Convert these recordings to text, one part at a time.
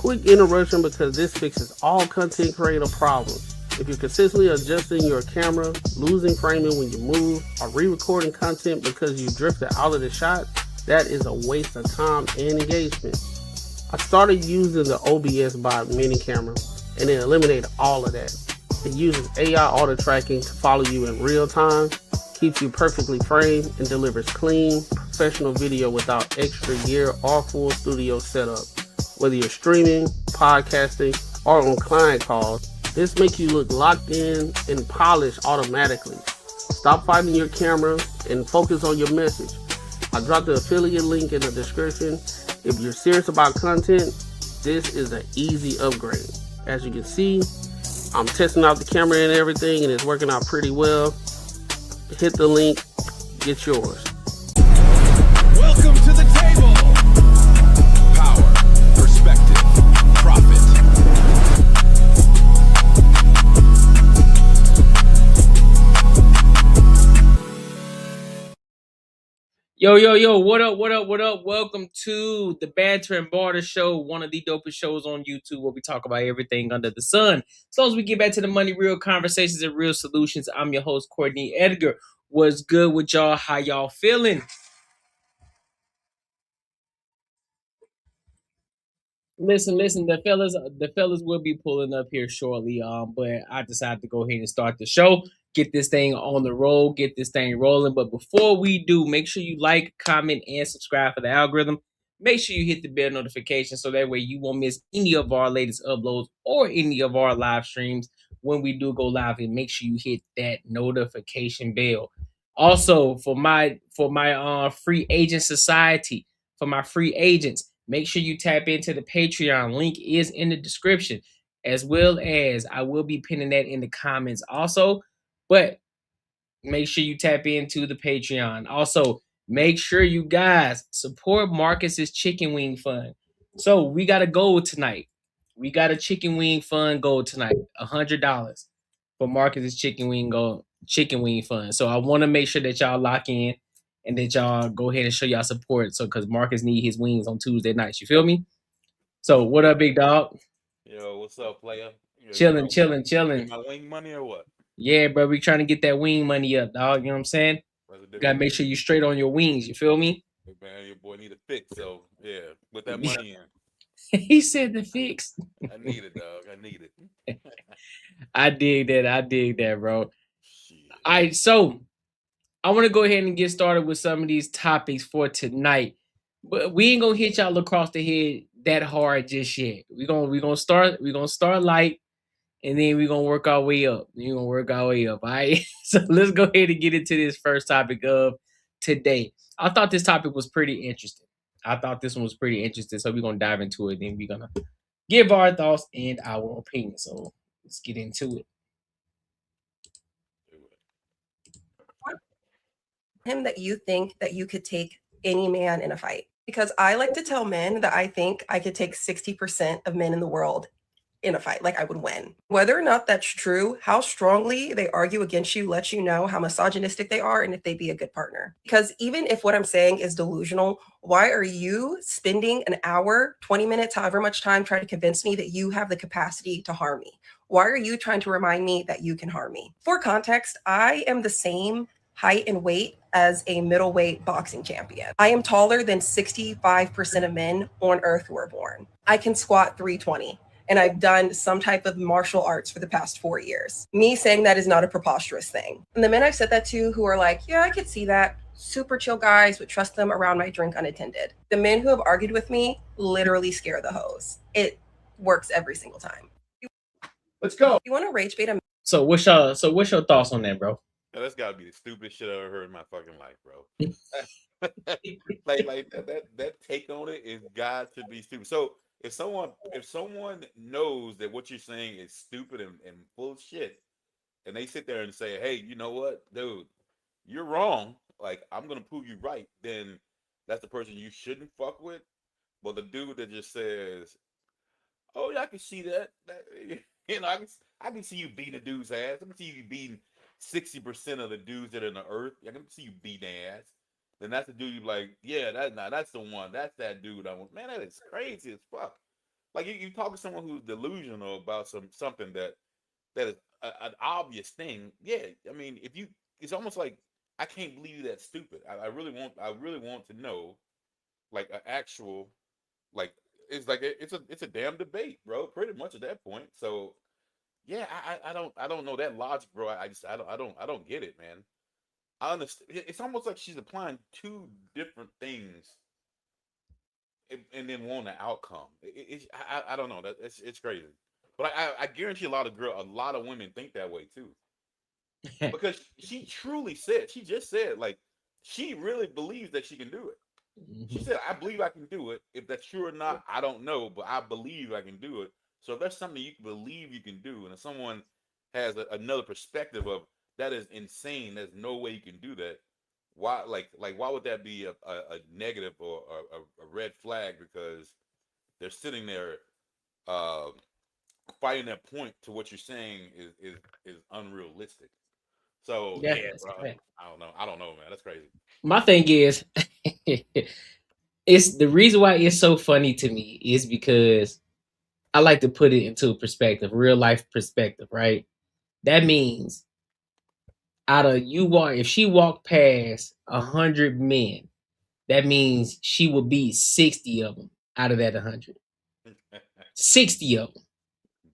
Quick interruption because this fixes all content creator problems. If you're consistently adjusting your camera, losing framing when you move, or re-recording content because you drifted out of the shot, that is a waste of time and engagement. I started using the OBS Bot mini camera and it eliminated all of that. It uses AI auto tracking to follow you in real time, keeps you perfectly framed, and delivers clean, professional video without extra gear or full studio setup. Whether you're streaming, podcasting, or on client calls, this makes you look locked in and polished automatically. Stop fighting your camera and focus on your message. I dropped the affiliate link in the description. If you're serious about content, this is an easy upgrade. As you can see, I'm testing out the camera and everything, and it's working out pretty well. Hit the link, get yours. Welcome to the table. Power, perspective, profit. Yo, what up? Welcome to the Banter and Barter Show, one of the dopest shows on YouTube where we talk about everything under the sun. As long as we get back to the money, real conversations, and real solutions, I'm your host, Courtney Edgar. What's good with y'all? How y'all feeling? Listen, the fellas will be pulling up here shortly. But I decided to go ahead and start the show, get this thing on the roll, get this thing rolling. But before we do, make sure you like, comment, and subscribe for the algorithm. Make sure you hit the bell notification so that way you won't miss any of our latest uploads or any of our live streams when we do go live. And make sure you hit that notification bell. Also, for my free agent society, for my free agents, make sure you tap into the Patreon. Link is in the description, as well as I will be pinning that in the comments also. But make sure you tap into the Patreon. Also, make sure you guys support Marcus's Chicken Wing Fund. So we got a goal tonight. We got a chicken wing fund goal tonight, $100 for Marcus's Chicken Wing Fund. So I want to make sure that y'all lock in and that y'all go ahead and show y'all support. So because Marcus need his wings on Tuesday nights. You feel me? So what up, big dog? Yo, what's up, player? Chilling. Get my wing money or what? Yeah, bro, we trying to get that wing money up, dog. You know what I'm saying? You gotta make sure you straight on your wings. You feel me? Hey, man, your boy need a fix, so yeah, put that money in. He said the fix. I need it, dog. I need it. I dig that, bro. Shit. All right, so I want to go ahead and get started with some of these topics for tonight. But we ain't gonna hit y'all across the head that hard just yet. We're gonna start light, and then we're gonna work our way up. All right. So let's go ahead and get into this first topic of today. I thought this topic was pretty interesting. I thought this one was pretty interesting. So we're gonna dive into it. Then we're gonna give our thoughts and our opinion. So let's get into it. Him that you think that you could take any man in a fight, because I like to tell men that I think I could take 60% of men in the world in a fight, like I would win. Whether or not that's true, how strongly they argue against you lets you know how misogynistic they are and if they'd be a good partner. Because even if what I'm saying is delusional, why are you spending an hour, 20 minutes, however much time trying to convince me that you have the capacity to harm me? Why are you trying to remind me that you can harm me? For context, I am the same height and weight as a middleweight boxing champion. I am taller than 65% of men on earth who are born. I can squat 320. And I've done some type of martial arts for the past 4 years. Me saying that is not a preposterous thing. And the men I've said that to who are like, yeah, I could see that. Super chill guys, would trust them around my drink unattended. The men who have argued with me literally scare the hoes. It works every single time. Let's go. You want to rage bait a So what's your thoughts on that, bro? Yo, that's gotta be the stupidest shit I've ever heard in my fucking life, bro. like that take on it is got to be stupid. So if someone knows that what you're saying is stupid and full of shit, and they sit there and say, hey, you know what, dude, you're wrong. Like, I'm gonna prove you right, then that's the person you shouldn't fuck with. But the dude that just says, oh yeah, I can see that you know, I can see you beating a dude's ass. I can see you beating 60% of the dudes that are in the earth. I can see you beating their ass. Then that's the dude you like, yeah, that's the one. That's that dude I want. Man, that is crazy as fuck. Like you talk to someone who's delusional about something that is an obvious thing. Yeah, I mean, if you, it's almost like I can't believe you that stupid. I really want to know like an actual like it's a damn debate, bro. Pretty much at that point. So yeah, I don't know that logic, bro. I don't get it, man. I understand. It's almost like she's applying two different things and then want an outcome. I don't know. It's crazy. But I guarantee a lot of women think that way too. Because she truly said, she just said, like, she really believes that she can do it. She said, I believe I can do it. If that's true or not, I don't know, but I believe I can do it. So if that's something you believe you can do, and if someone has another perspective of that is insane, there's no way you can do that. Why, why would that be a negative or a red flag? Because they're sitting there fighting that point to what you're saying is unrealistic. So Yeah, yeah, that's a bro, fact. I don't know, man. That's crazy. My thing is, it's the reason why it's so funny to me is because I like to put it into perspective, real life perspective, right? That means if she walked past 100 men, that means she would beat 60 of them out of that 100. 60 of them.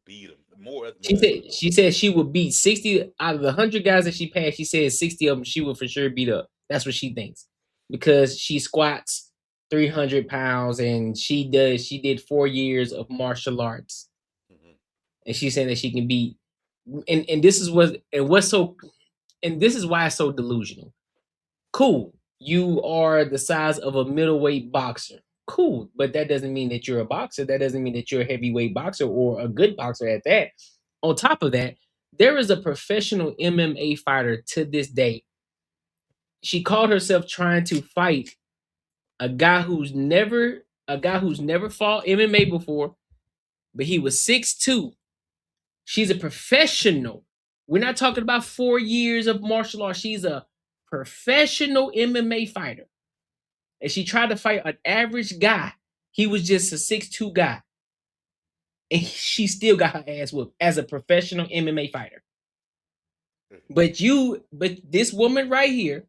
Beat them more. That's She more. said she would beat 60 out of the 100 guys that she passed. She said 60 of them she would for sure beat up. That's what she thinks because she squats 300 pounds and she did 4 years of martial arts, Mm-hmm. and she's saying that she can beat. And this is this is why it's so delusional. Cool, you are the size of a middleweight boxer. Cool, but that doesn't mean that you're a boxer. That doesn't mean that you're a heavyweight boxer or a good boxer at that. On top of that, there is a professional MMA fighter to this day. She called herself trying to fight a guy who's never fought MMA before, but he was 6'2". She's a professional. We're not talking about 4 years of martial arts. She's a professional MMA fighter. And she tried to fight an average guy. He was just a 6'2" guy. And she still got her ass whooped as a professional MMA fighter. But this woman right here,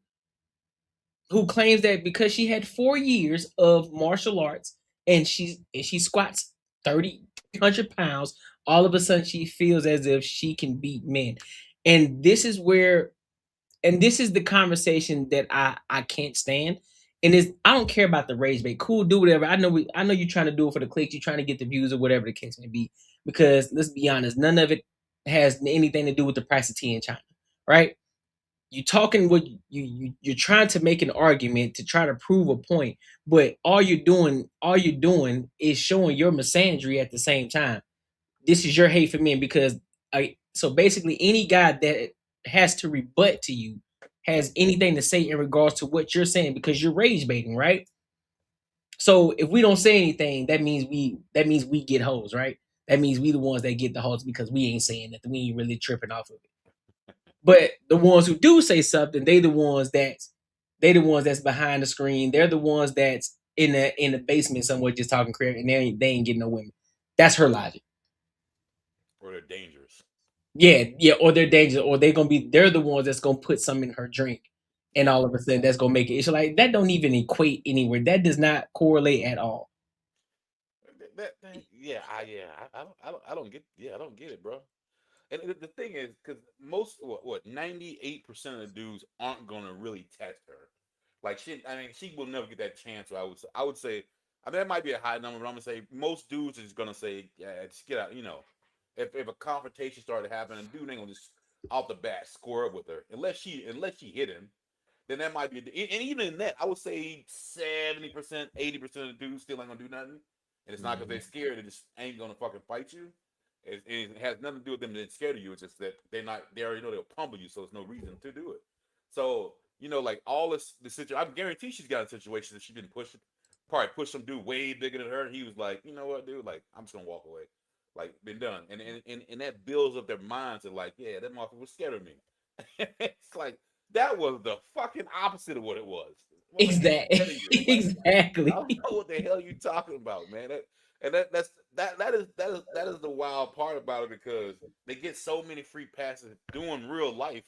who claims that because she had 4 years of martial arts and she squats 300 pounds, all of a sudden she feels as if she can beat men. And this is the conversation that I can't stand. And I don't care about the rage bait. Cool, do whatever. I know you're trying to do it for the clicks, you're trying to get the views or whatever the case may be. Because let's be honest, none of it has anything to do with the price of tea in China, right? You talking what you're trying to make an argument to try to prove a point, but all you're doing is showing your misandry at the same time. This is your hate for men because so basically any guy that has to rebut to you has anything to say in regards to what you're saying because you're rage baiting, right? So if we don't say anything, that means we get hoes, right? That means we the ones that get the hoes because we ain't saying nothing. We ain't really tripping off of it. But the ones who do say something, they the ones that's behind the screen. They're the ones that's in the basement somewhere just talking crap, and they ain't getting no women. That's her logic. Or they're dangerous. Yeah, or they're dangerous, or they're the ones that's gonna put some in her drink, and all of a sudden that's gonna make it. It's like that don't even equate anywhere. That does not correlate at all. I don't get. Yeah, I don't get it, bro. And the thing is, because most 98% of the dudes aren't gonna really test her. Like she will never get that chance. So I would say, I mean, that might be a high number, but I'm gonna say most dudes is gonna say, yeah, just get out. You know, if a confrontation started happening, dude ain't gonna just off the bat square up with her unless she hit him. Then that might be, and even in that, I would say 70%, 80% of the dudes still ain't gonna do nothing. And it's not because they're scared; they just ain't gonna fucking fight you. It has nothing to do with them being scared of you. It's just that they already know they'll pummel you, so there's no reason to do it. So like all the situation, I guarantee she's got a situation that she didn't probably push some dude way bigger than her. And he was like, you know what, dude, like I'm just gonna walk away, like been done. And that builds up their minds to like, yeah, that motherfucker was scared of me. It's like that was the fucking opposite of what it was. Exactly. Like, Exactly. I don't know what the hell you talking about, man. And that is the wild part about it, because they get so many free passes doing real life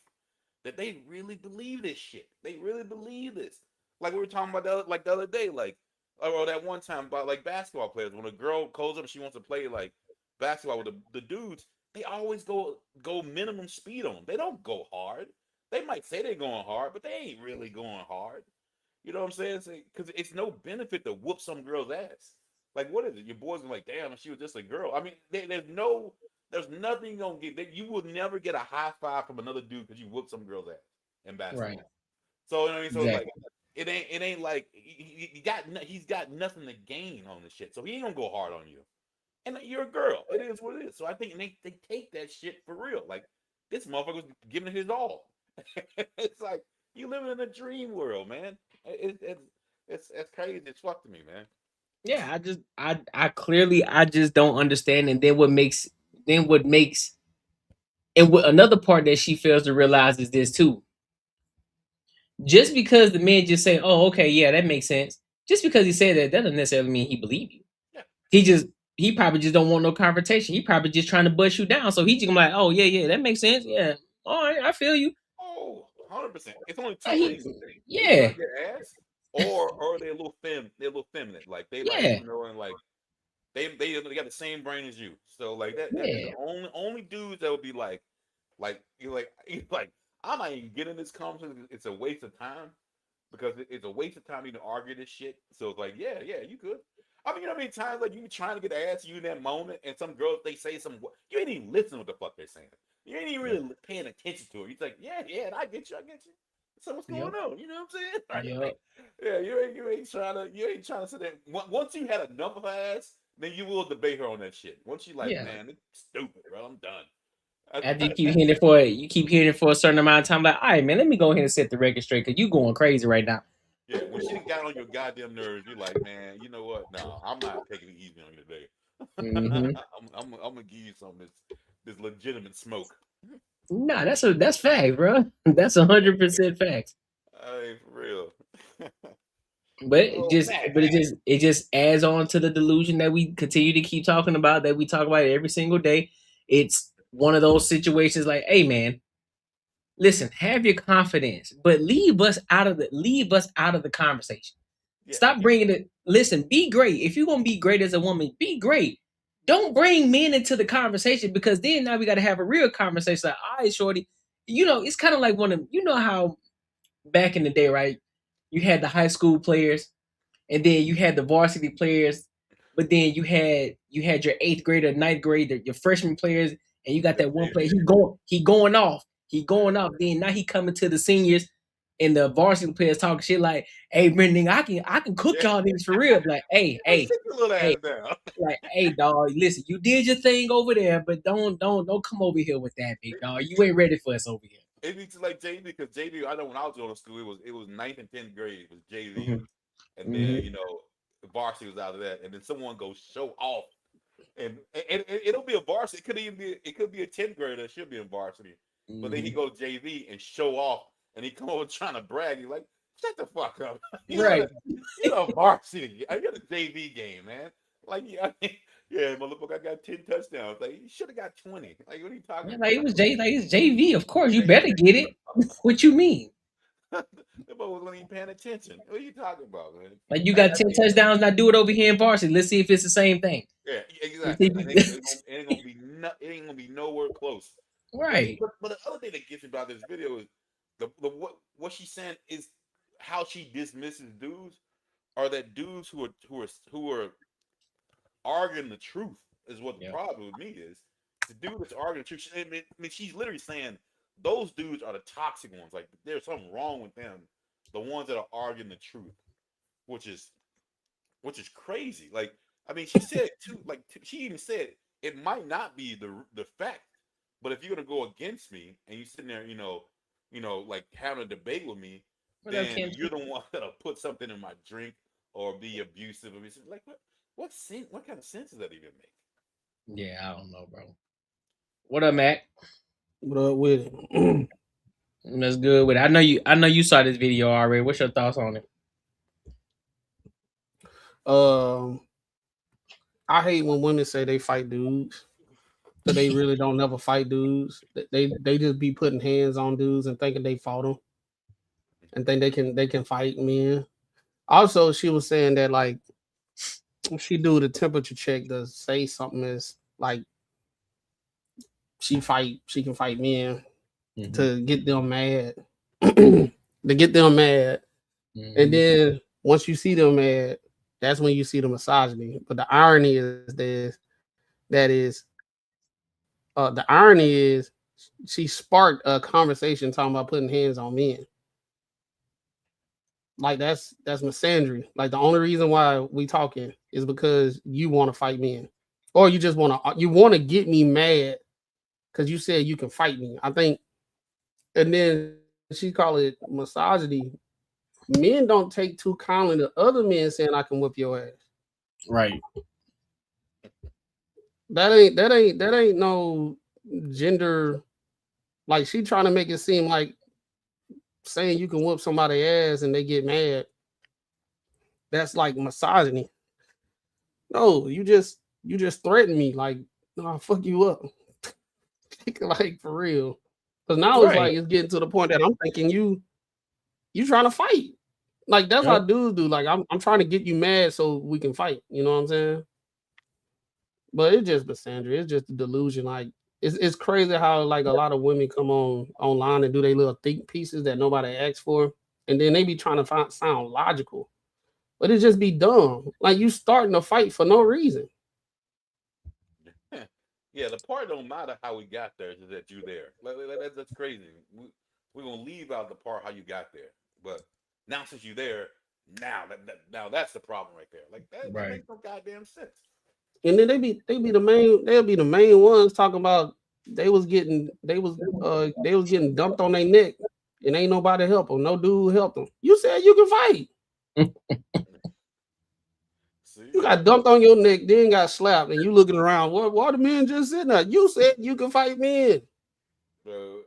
that they really believe this shit. They really believe this. Like we were talking about the other day, like or that one time about like basketball players. When a girl calls up and she wants to play like basketball with the dudes, they always go minimum speed on them. They don't go hard. They might say they're going hard, but they ain't really going hard. You know what I'm saying? Because it's no benefit to whoop some girl's ass. Like, what is it? Your boys are like, damn, she was just a girl. I mean, there's nothing you're gonna get. You will never get a high five from another dude because you whoop some girl's ass in basketball. Right. So you know what I mean? So Exactly. like, it ain't like he's got nothing to gain on this shit. So he ain't gonna go hard on you. And you're a girl. It is what it is. So I think they take that shit for real. Like, this motherfucker was giving it his all. It's like you living in a dream world, man. It's crazy. It's fuck to me, man. Yeah, I clearly I just don't understand. And then what makes and what another part that she fails to realize is this too. Just because the man just say, "Oh, okay, yeah, that makes sense," just because he said that doesn't necessarily mean he believe you. Yeah. He probably just don't want no confrontation. He probably just trying to bust you down. So he just gonna be like, "Oh yeah, yeah, that makes sense. Yeah, all right, I feel you." Oh, 100%. It's only two Like, things. They yeah, suck your ass, or they're they're a little feminine. Like they like, yeah, you know, and like they got the same brain as you. So like that is the yeah, only dudes that would be like you're like I'm not even getting this conversation. It's a waste of time, because it's a waste of time to argue this shit. So it's like, yeah, you could. I mean, you know how many times like you trying to get the ass you in that moment, and some girls they say some, you ain't even listening to what the fuck they're saying. You ain't even really paying attention to it. You're like, yeah, I get you. So what's going yep, on? You know what I'm saying? yep, Yeah, you ain't trying to sit there. Once you had enough of her ass, then you will debate her on that shit. Once you like, yeah. man, it's stupid, bro. I'm done. After you keep hearing it for a certain amount of time, like, all right, man, let me go ahead and set the record straight because you going crazy right now. Yeah, when she done got on your goddamn nerves, you're like, man, you know what? No, I'm not taking it easy on you today. Hmm. I'm gonna give you some of this legitimate smoke. Nah, that's fact, bro. That's 100% facts. Hey, for real. But Oh, Mac. it just adds on to the delusion that we continue to keep talking about, that we talk about it every single day. It's one of those situations like, hey man, listen, have your confidence, but leave us out of the conversation. Yeah, Stop bringing it. Listen, be great. If you're gonna be great as a woman, be great. Don't bring men into the conversation, because then now we got to have a real conversation. Like, all right, shorty, it's kind of like how back in the day, right? You had the high school players, and then you had the varsity players, but then you had your eighth grader, ninth grader, your freshman players, and you got the that one player. JV. He going off. Then now he coming to the seniors, and the varsity players talking shit like, "Hey, Brendan, I can cook Yeah, y'all niggas for real." Like, sit your little hey, ass down. like, hey, dog, listen, you did your thing over there, but don't come over here with that, big dog. You ain't ready for us over here. It be just like JV, because JV. I know when I was going to school, it was ninth and 10th grade. It was JV, Hmm. and then Hmm. varsity was out of that, and then someone goes show off, and it'll be a varsity. It could be a 10th grader that should be in varsity, but then he Hmm. go JV and show off, and he come over trying to brag. He's like, shut the fuck up. Right. You know varsity. I got a JV game, man. Like, yeah, yeah, motherfucker, I got 10 touchdowns. Like, you should have got 20. Like, what are you talking Yeah, about? like it's JV. Of course, you better get it. What you mean? The boy wasn't even paying attention. What are you talking about, man? Like, you I, got I 10 think, touchdowns, now do it over here in varsity. Let's see if it's the same thing. yeah, Let's see exactly. And if it ain't gonna be nowhere close. right. But the other thing that gets me about this video is what she's saying is how she dismisses dudes, are that dudes who are arguing the truth is what the Yeah. problem with me is. The dude that's arguing the truth. I mean, she's literally saying those dudes are the toxic ones. Like, there's something wrong with them. The ones that are arguing the truth, which is crazy. Like, I mean, she said too. Like, she even said it might not be the fact, but if you're gonna go against me and you sitting there, like having a debate with me, What up, then Kim? you're the one that'll put something in my drink or be abusive of me. Like, what sense? What kind of sense does that even make? Yeah, I don't know, bro. What up, Mac? What up with it? That's good with it. I know you saw this video already. What's your thoughts on it? um, I hate when women say they fight dudes, but they really don't never fight dudes. They just be putting hands on dudes and thinking they fought them and think they can fight men. Also, she was saying that like she do the temperature check to say something is like she can fight men to get them mad. To get them mad. And then once you see them mad, that's when you see the misogyny. But the irony is the irony is she sparked a conversation talking about putting hands on men. Like that's misandry. Like the only reason why we talking is because you want to fight men, or you just want to get me mad because you said you can fight me. I think, and then she call it misogyny. Men don't take too kindly to other men saying I can whip your ass. Right. That ain't no gender. Like she trying to make it seem like saying you can whoop somebody's ass and they get mad. That's like misogyny. No, you just threaten me like, no, I'll fuck you up. Like for real. Because now it's like it's getting to the point that I'm thinking you trying to fight. Like that's how dudes do. Like I'm trying to get you mad so we can fight. You know what I'm saying? But it's just misandry. It's just a delusion. Like it's crazy how like a lot of women come online and do their little think pieces that nobody asks for, and then they be trying to sound logical, but it just be dumb. Like you starting a fight for no reason. Yeah, the part don't matter how we got there, is that you there. That's crazy. We're gonna leave out the part how you got there, but now since you're there, now that's the problem right there. Like that makes no goddamn sense. And then they'll be the main ones talking about they was getting dumped on their neck and ain't nobody help them. No dude help them. You said you can fight. You got dumped on your neck, then got slapped, and you looking around. What the men just sitting there? You said you can fight men. So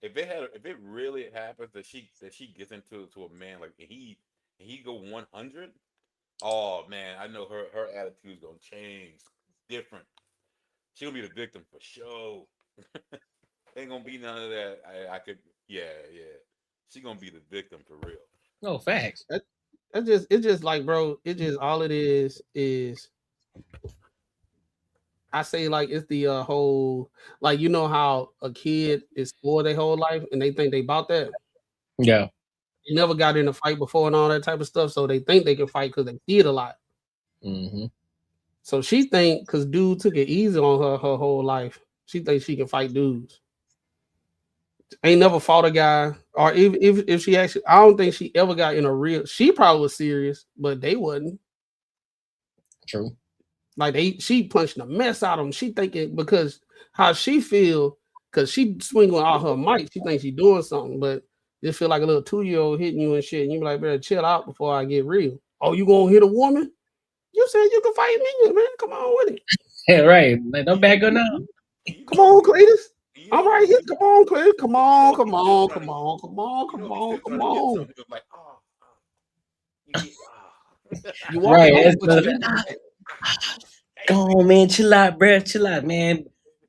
if it really happens that she gets into a man like he go 100, oh man, I know her attitude's gonna change. Different. She'll be the victim for sure. Ain't gonna be none of that. Yeah. She gonna be the victim for real. No facts. It's just like, bro, it just all it is I say like it's the whole, like, you know how a kid is spoiled their whole life and they think they about that. Yeah. They never got in a fight before and all that type of stuff, so they think they can fight because they see it a lot. So she think because dude took it easy on her whole life, she thinks she can fight dudes. Ain't never fought a guy, or if she actually, I don't think she ever got in a real. She probably was serious, but they wasn't. True. Like she punching the mess out of them. She thinking because how she feel, because she swinging all her might, she thinks she doing something, but just feel like a little 2-year-old hitting you and shit. And you be like, better chill out before I get real. Oh, you gonna hit a woman? You said you can fight me, man. Come on with it. Yeah, right. Like, don't back up now. Come on, Cletus. I'm right here. Come on, Cletus. Come on. Like, you right. Go on, man. Chill out, bro. Chill out, man.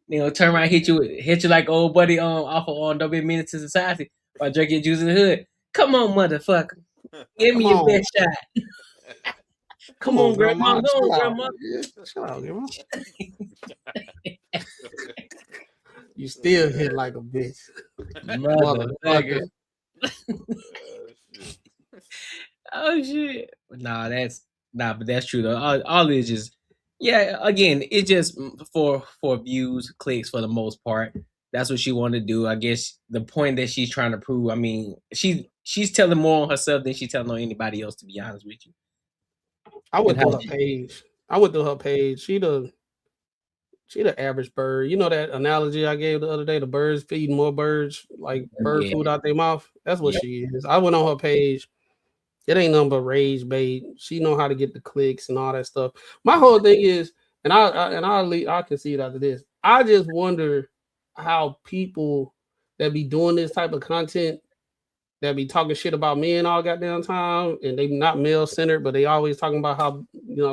You know, turn around, hit you like old buddy off of Don't Be Mean to Society by drinking juice in the hood. Come on, motherfucker. Give me your best shot. Come on, grandma. Go on, grandma. Chill out, grandma. You still hit like a bitch. Motherfucker. Oh shit. But that's true though. All it is just, yeah, again, it's just for views, clicks for the most part. That's what she wanted to do. I guess the point that she's trying to prove, I mean, she's telling more on herself than she's telling on anybody else, to be honest with you. I went through her page. She the average bird. You know that analogy I gave the other day, the birds feeding more birds, like bird food out their mouth? That's what she is. I went on her page. It ain't nothing but rage bait. She know how to get the clicks and all that stuff. My whole thing is, and I can see it after this. I just wonder how people that be doing this type of content, that be talking shit about men all goddamn time, and they not male centered, but they always talking about how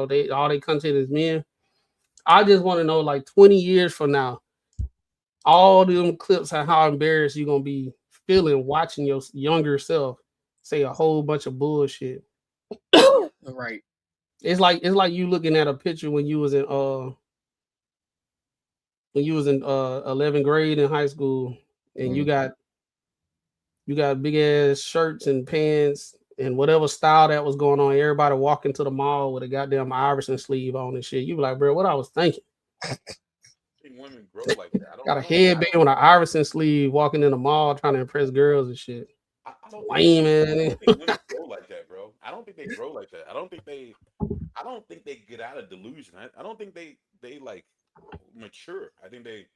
they all their content is men. I just want to know, like 20 years from now, all them clips and how embarrassed you're gonna be feeling watching your younger self say a whole bunch of bullshit. Right. It's like you looking at a picture when you was in 11th grade in high school, and you got big ass shirts and pants and whatever style that was going on. Everybody walking to the mall with a goddamn Iverson sleeve on and shit. You be like, bro, what I was thinking? I think women grow like that. Got a headband with an Iverson sleeve, walking in the mall trying to impress girls and shit. I don't Lame, man. I don't think women grow like that, bro. I don't think they grow like that. I don't think they get out of delusion. I don't think they like mature. I think they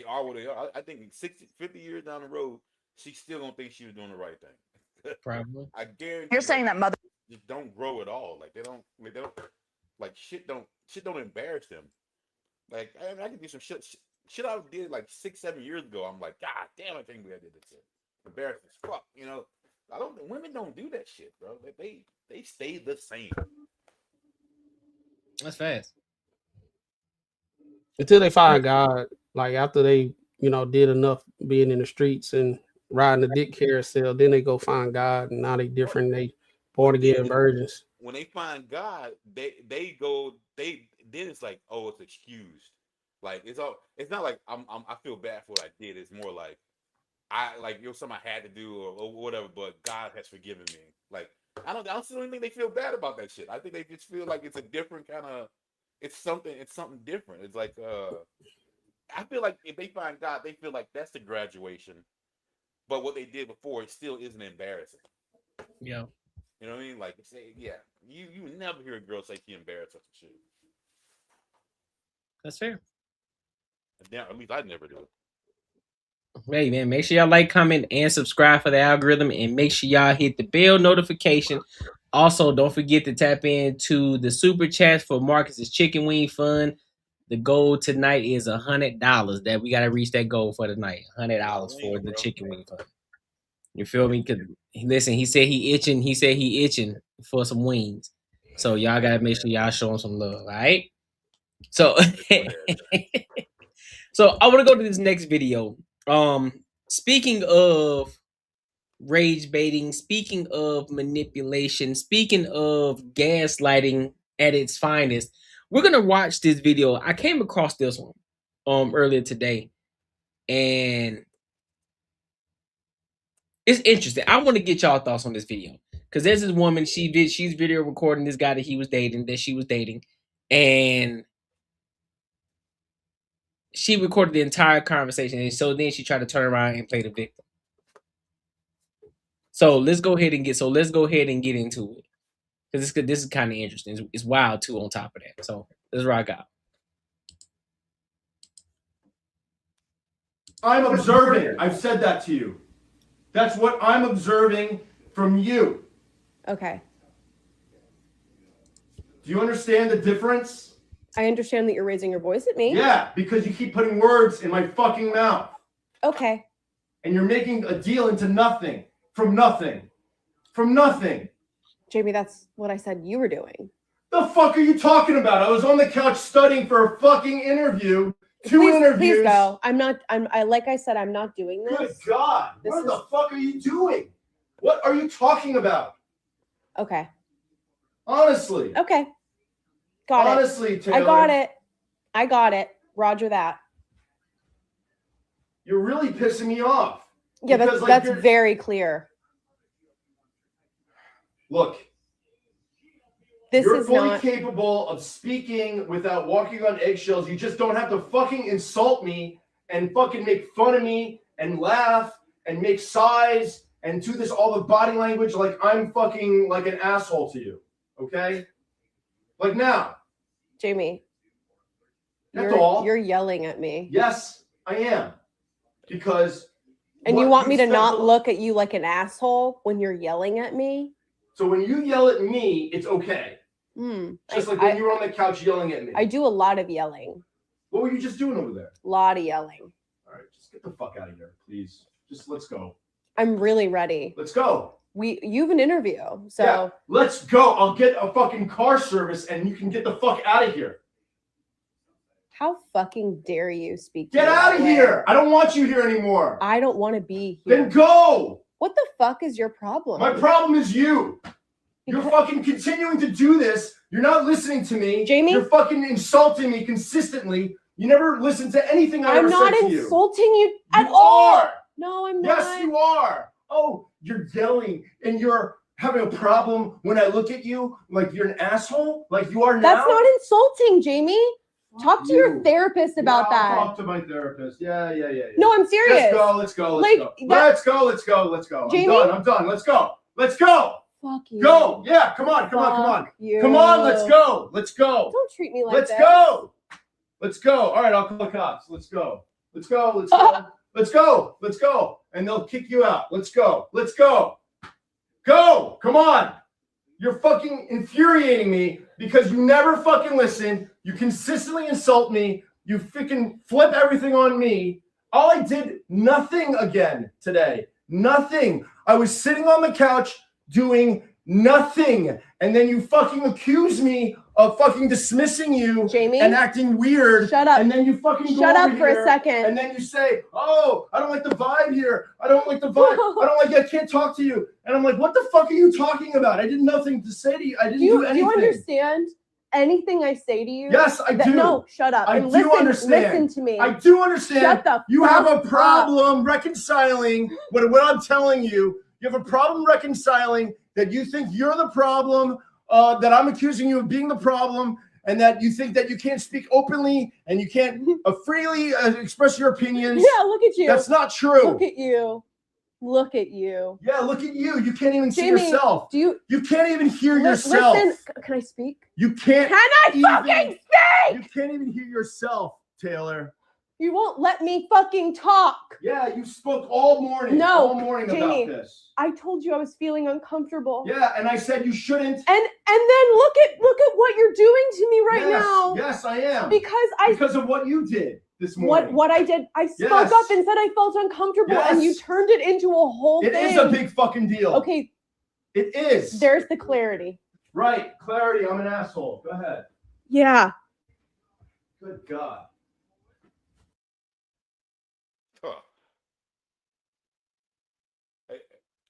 are what they are. I think 50 years down the road, she still don't think she was doing the right thing. Probably. I guarantee. You're saying that mother just don't grow at all. Like they don't like shit don't embarrass them. Like I can do some shit I did like 6-7 years ago. I'm like, God damn, I can't believe I did this shit. Embarrassing as fuck, women don't do that shit, bro. They stay the same. That's fast. Until they find God, like after they, did enough being in the streets and riding the dick carousel, then they go find God, and now they different. They born again virgins. When they find God, then it's like, oh, it's excused. Like it's not like I feel bad for what I did. It's more like something I had to do or whatever, but God has forgiven me. Like I don't still think they feel bad about that shit. I think they just feel like it's a different kind of it's something different. It's like I feel like if they find God, they feel like that's the graduation. But what they did before, it still isn't embarrassing. Yeah. You know what I mean? Like say, yeah, you would never hear a girl say she embarrassed or some shit. That's fair. At least I'd never do it. Hey man, make sure y'all like, comment, and subscribe for the algorithm, and make sure y'all hit the bell notification. Also, don't forget to tap into the super chats for Marcus's Chicken Wing Fund. The goal tonight is $100. That we gotta reach that goal for tonight. $100 for the Chicken Wing Fund. You feel me? Cause listen, he said he itching for some wings. So y'all gotta make sure y'all show him some love, all right? So, so I want to go to this next video. Speaking of rage baiting, speaking of manipulation, speaking of gaslighting at its finest, we're gonna watch this video. I came across this one earlier today, and it's interesting. I want to get y'all thoughts on this video because there's this woman. She's video recording this guy that she was dating, and she recorded the entire conversation, and so then she tried to turn around and play the victim. So let's go ahead and get into it because this is kind of interesting. It's wild too. On top of that, so let's rock out. I'm observing. I've said that to you. That's what I'm observing from you. Okay. Do you understand the difference? I understand that you're raising your voice at me. Yeah, because you keep putting words in my fucking mouth. Okay. And you're making a deal into nothing. From nothing. From nothing. Jamie, that's what I said you were doing. The fuck are you talking about? I was on the couch studying for a fucking interview. Two interviews. Please go. Like I said, I'm not doing this. Good God. What the fuck are you doing? What are you talking about? Okay. Honestly. Okay. Got it. Honestly, Taylor. I got it. Roger that. You're really pissing me off. Yeah, that's very clear. Look. You're fully capable of speaking without walking on eggshells. You just don't have to fucking insult me and fucking make fun of me and laugh and make sighs and do this all the body language like I'm fucking like an asshole to you. Okay? Like now. Jamie. That's all. You're yelling at me. Yes, I am. Because and you want me to not look at you like an asshole when you're yelling at me? So when you yell at me, it's okay. Just like when you were on the couch yelling at me. I do a lot of yelling. What were you just doing over there? A lot of yelling. All right, just get the fuck out of here, please. Just let's go. I'm really ready. Let's go. You have an interview, so yeah, let's go. I'll get a fucking car service, and you can get the fuck out of here. How fucking dare you speak? Get out of here! I don't want you here anymore. I don't want to be here. Then go. What the fuck is your problem? My problem is you. You're fucking continuing to do this. You're not listening to me. Jamie? You're fucking insulting me consistently. You never listen to anything I ever said to you. I'm not insulting you at all. Are. No, I'm not. Yes, you are. Oh, you're yelling and you're having a problem when I look at you like you're an asshole, like you are now. That's not insulting, Jamie. Talk to your therapist about that. I'll talk to my therapist. Yeah. No, I'm serious. Let's go. Let's go. Jamie? I'm done. Let's go. Fuck you. Go. Yeah, come on. You. Come on, let's go. Don't treat me like Let's that. Let's go. All right, I'll call the cops. Let's go. And they'll kick you out. Let's go. Go. Come on. You're fucking infuriating me because you never fucking listen. You consistently insult me. You freaking flip everything on me. All I did, nothing again today. Nothing. I was sitting on the couch doing nothing. And then you fucking accuse me of fucking dismissing you, Jamie, and acting weird. Shut up. And then you fucking shut up for a second. And then you say, oh, I don't like the vibe here. I can't talk to you. And I'm like, what the fuck are you talking about? I did nothing to say to you. I didn't do anything. Do you understand anything I say to you? Yes, I do. No, shut up. I do understand. Listen to me. I do understand. Shut the You fuck have a problem up. reconciling what I'm telling you. You have a problem reconciling that you think you're the problem, that I'm accusing you of being the problem, and that you think that you can't speak openly and you can't freely express your opinions. Yeah, look at you. That's not true. Look at you. Yeah, look at you. You can't even Jamie, see yourself. You can't even hear yourself. Listen, can I speak? You can't. Can I fucking speak? You can't even hear yourself, Taylor. You won't let me fucking talk. Yeah, you spoke all morning. No, all morning Jamie, about this. I told you I was feeling uncomfortable. Yeah, and I said you shouldn't. And then look at what you're doing to me right now. Yes, I am. Because of what you did this morning. What I did, I spoke up and said I felt uncomfortable, and you turned it into a whole thing. It is a big fucking deal. Okay. It is. There's the clarity. Right, clarity. I'm an asshole. Go ahead. Yeah. Good God.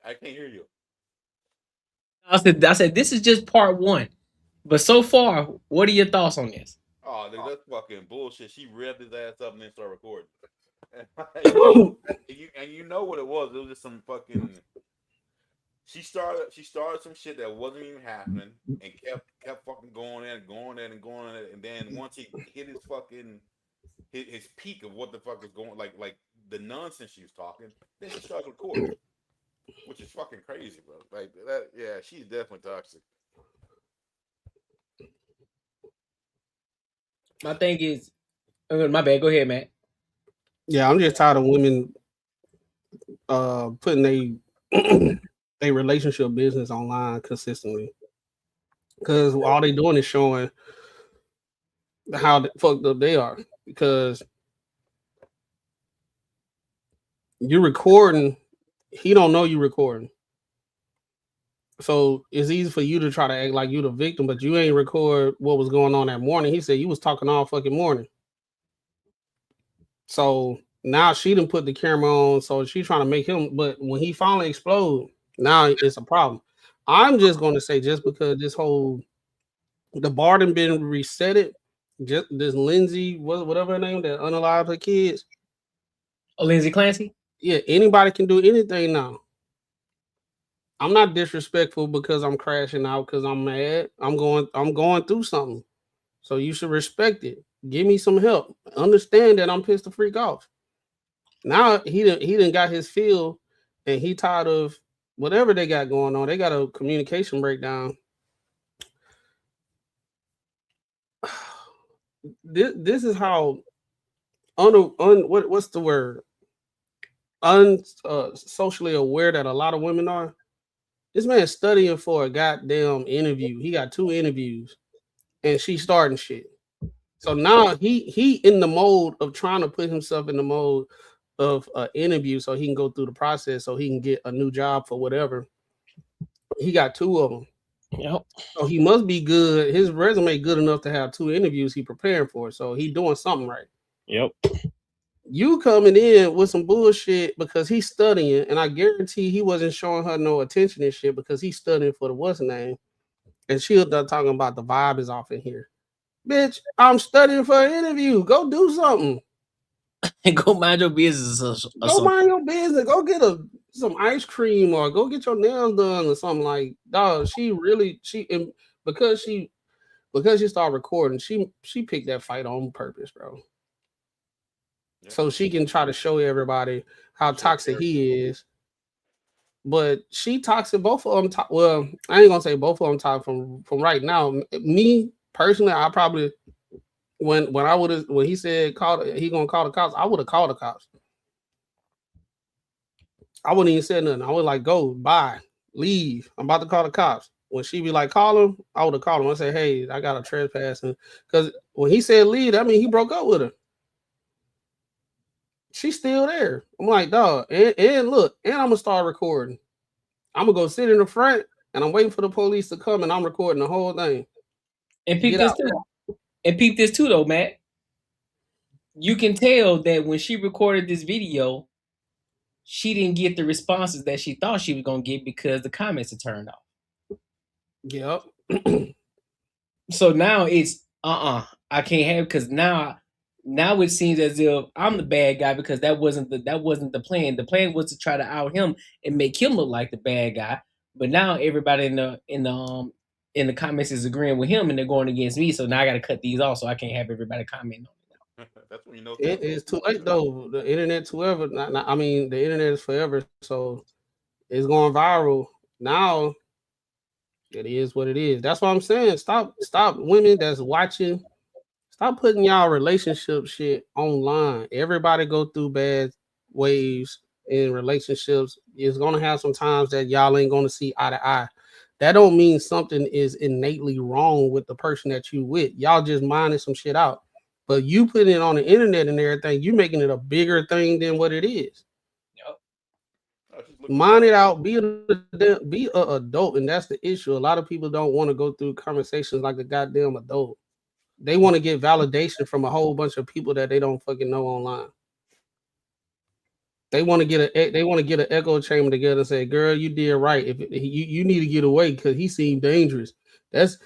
I can't hear you. I said this is just part one. But so far, what are your thoughts on this? Oh, dude, that's fucking bullshit. She revved his ass up and then started recording. And you know what it was. It was just some fucking... She started some shit that wasn't even happening and kept fucking going in. And then once he hit his fucking... His peak of what the fuck was going... Like the nonsense she was talking, then she started recording. Which is fucking crazy, bro. Like that, yeah, she's definitely toxic. My thing is, my bad. Go ahead, Matt. Yeah, I'm just tired of women putting a relationship business online consistently, because all they doing is showing how fucked up they are. Because you're recording. He don't know you recording. So it's easy for you to try to act like you the victim, but you ain't record what was going on that morning. He said you was talking all fucking morning. So now she done put the camera on, so she's trying to make him, but when he finally explode, now it's a problem. I'm just going to say, just because the bar done been resetted, just this Lindsay, whatever her name, that unalived her kids. Oh, Lindsay Clancy? Yeah, anybody can do anything now. I'm not disrespectful because I'm crashing out because I'm mad. I'm going through something. So you should respect it. Give me some help. Understand that I'm pissed the freak off. Now he done got his feel, and he tired of whatever they got going on. They got a communication breakdown. This is how what's the word? Socially aware that a lot of women are. This man's studying for a goddamn interview. He got 2 interviews, and she's starting shit. So now he in the mode of trying to put himself in the mode of an interview so he can go through the process so he can get a new job for whatever. He got 2 of them. Yep. So he must be good. His resume good enough to have 2 interviews he preparing for. So he doing something right. Yep. You coming in with some bullshit because he's studying, and I guarantee he wasn't showing her no attention and shit because he's studying for the what's name. And she'll start talking about the vibe is off in here. Bitch, I'm studying for an interview. Go do something. And go mind your business. Go mind your business. Go get some ice cream or go get your nails done or something. Like, dog, because she started recording, she picked that fight on purpose, bro. Yeah. So she can try to show everybody how toxic he is. But she toxic, both of them. Well, I ain't gonna say both of them toxic from right now. Me personally, I probably when he said he gonna call the cops, I would have called the cops. I wouldn't even say nothing. I would like, go, bye, leave. I'm about to call the cops. When she be like, call him, I would have called him. I say, hey, I got a trespassing. Because when he said leave, I mean he broke up with her. She's still there. I'm like, dog, and look, and I'm gonna start recording. I'm gonna go sit in the front and I'm waiting for the police to come and I'm recording the whole thing. And peep this too. And peep this too, though, Matt. You can tell that when she recorded this video, she didn't get the responses that she thought she was gonna get because the comments are turned off. Yep. So now it's I can't have, because now it seems as if I'm the bad guy because that wasn't the plan. The plan was to try to out him and make him look like the bad guy. But now everybody in the comments is agreeing with him and they're going against me. So now I got to cut these off so I can't have everybody comment on it. That's when you know it is too late though. The internet's forever. I mean, the internet is forever, so it's going viral now. It is what it is. That's what I'm saying. Stop, women that's watching. Stop putting y'all relationship shit online. Everybody go through bad waves in relationships. It's gonna have some times that y'all ain't gonna see eye to eye. That don't mean something is innately wrong with the person that you with. Y'all just minding some shit out. But you put it on the internet and everything, you making it a bigger thing than what it is. Yep. Mind it out, be an adult, and that's the issue. A lot of people don't want to go through conversations like a goddamn adult. They want to get validation from a whole bunch of people that they don't fucking know online. They want to get an echo chamber together and say, "Girl, you did right. If you need to get away because he seemed dangerous." That's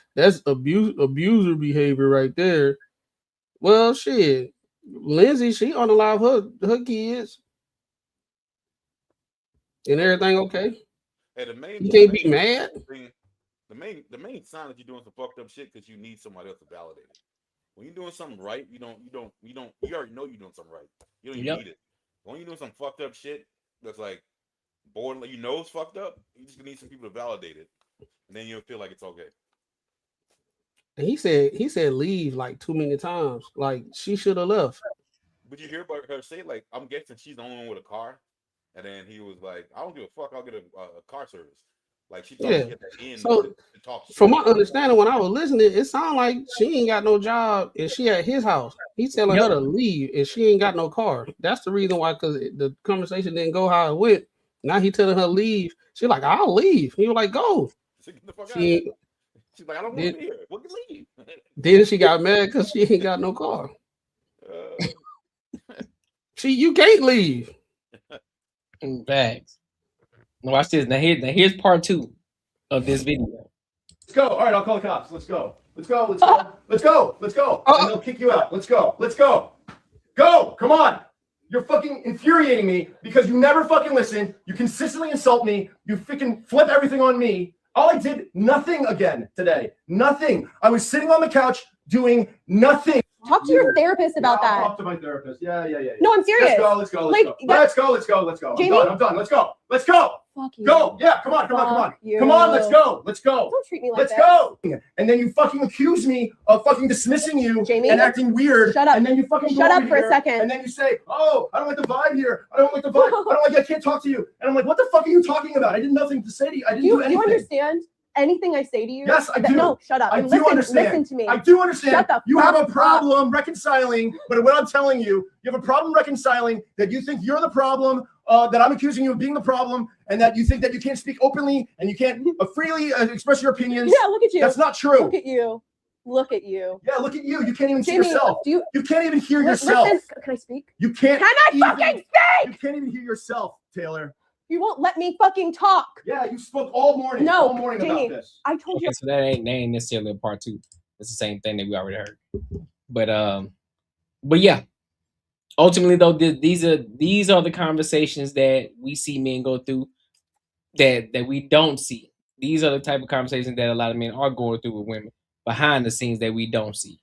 abuser behavior right there. Well, shit, Lindsay, she unalive her kids and everything. Okay, hey, you can't be mad. The main sign that you're doing some fucked up shit because you need somebody else to validate it. When you're doing something right, you already know you're doing something right. You don't even need it. When you're doing some fucked up shit that's like borderline, you know it's fucked up, you just need some people to validate it, and then you'll feel like it's okay. And he said leave like too many times. Like she should have left. But you hear about her say like, I'm guessing she's the only one with a car, and then he was like, I don't give a fuck, I'll get a car service. Like she thought she had that in to talk shit. From my understanding, when I was listening, it sounded like she ain't got no job and she at his house. He's telling her to leave and she ain't got no car. That's the reason why, because the conversation didn't go how it went. Now he telling her leave. She's like, I'll leave. He was like, go. She's like, I don't want to be here. What can leave? Then she got mad because she ain't got no car. You can't leave. In fact. Watch this. Now here's part 2 of this video. Let's go. All right, I'll call the cops. Let's go. Let's go. Let's go. Let's go. Let's go. And they'll kick you out. Let's go. Let's go. Go. Come on. You're fucking infuriating me because you never fucking listen. You consistently insult me. You freaking flip everything on me. All I did, nothing again today. Nothing. I was sitting on the couch doing nothing. Talk to your therapist about that. I'll talk to my therapist. Yeah. No, I'm serious. Let's go. Let's go. Jamie? I'm done. Let's go. Fuck you. Go. Yeah, come on. Come on, let's go. Don't treat me like that. Let's go. And then you fucking accuse me of fucking dismissing you, Jamie, and acting weird. Shut up. And then you fucking shut up for a second. And then you say, oh, I don't like the vibe here. I don't like I can't talk to you. And I'm like, what the fuck are you talking about? I did nothing to say to you. I didn't do anything. Do you understand? anything I say to you? Yes, I do. No, shut up. I And do listen, understand. Listen to me. I do understand. Shut the You have a fuck problem reconciling, but what I'm telling you, you have a problem reconciling that you think you're the problem, that I'm accusing you of being the problem, and that you think that you can't speak openly and you can't freely express your opinions. Yeah, look at you. That's not true. Look at you. Look at you. Yeah, look at you. You can't even see Jamie, yourself. you can't even hear yourself. Listen, can I speak? You can't. Can I fucking speak? You can't even hear yourself, Taylor. You won't let me fucking talk. Yeah, you spoke all morning. No, all morning Jamie, about this. I told you. Okay, so that ain't necessarily a part two. It's the same thing that we already heard. But yeah. Ultimately, though, these are the conversations that we see men go through that we don't see. These are the type of conversations that a lot of men are going through with women behind the scenes that we don't see,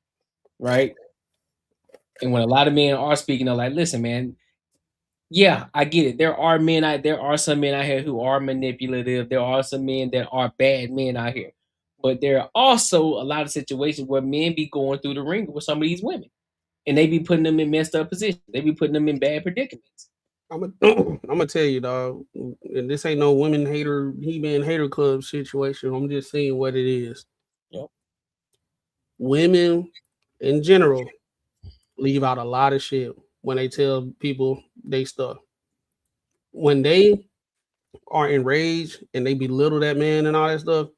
right? And when a lot of men are speaking, they're like, "Listen, man, yeah, I get it. There are some men out here who are manipulative. There are some men that are bad men out here, but there are also a lot of situations where men be going through the ringer with some of these women, and they be putting them in messed up positions. They be putting them in bad predicaments." I'm gonna tell you, dog, and this ain't no women hater, he-man hater club situation. I'm just saying what it is. Yep. Women in general leave out a lot of shit when they tell people they stuff. When they are enraged and they belittle that man and all that stuff,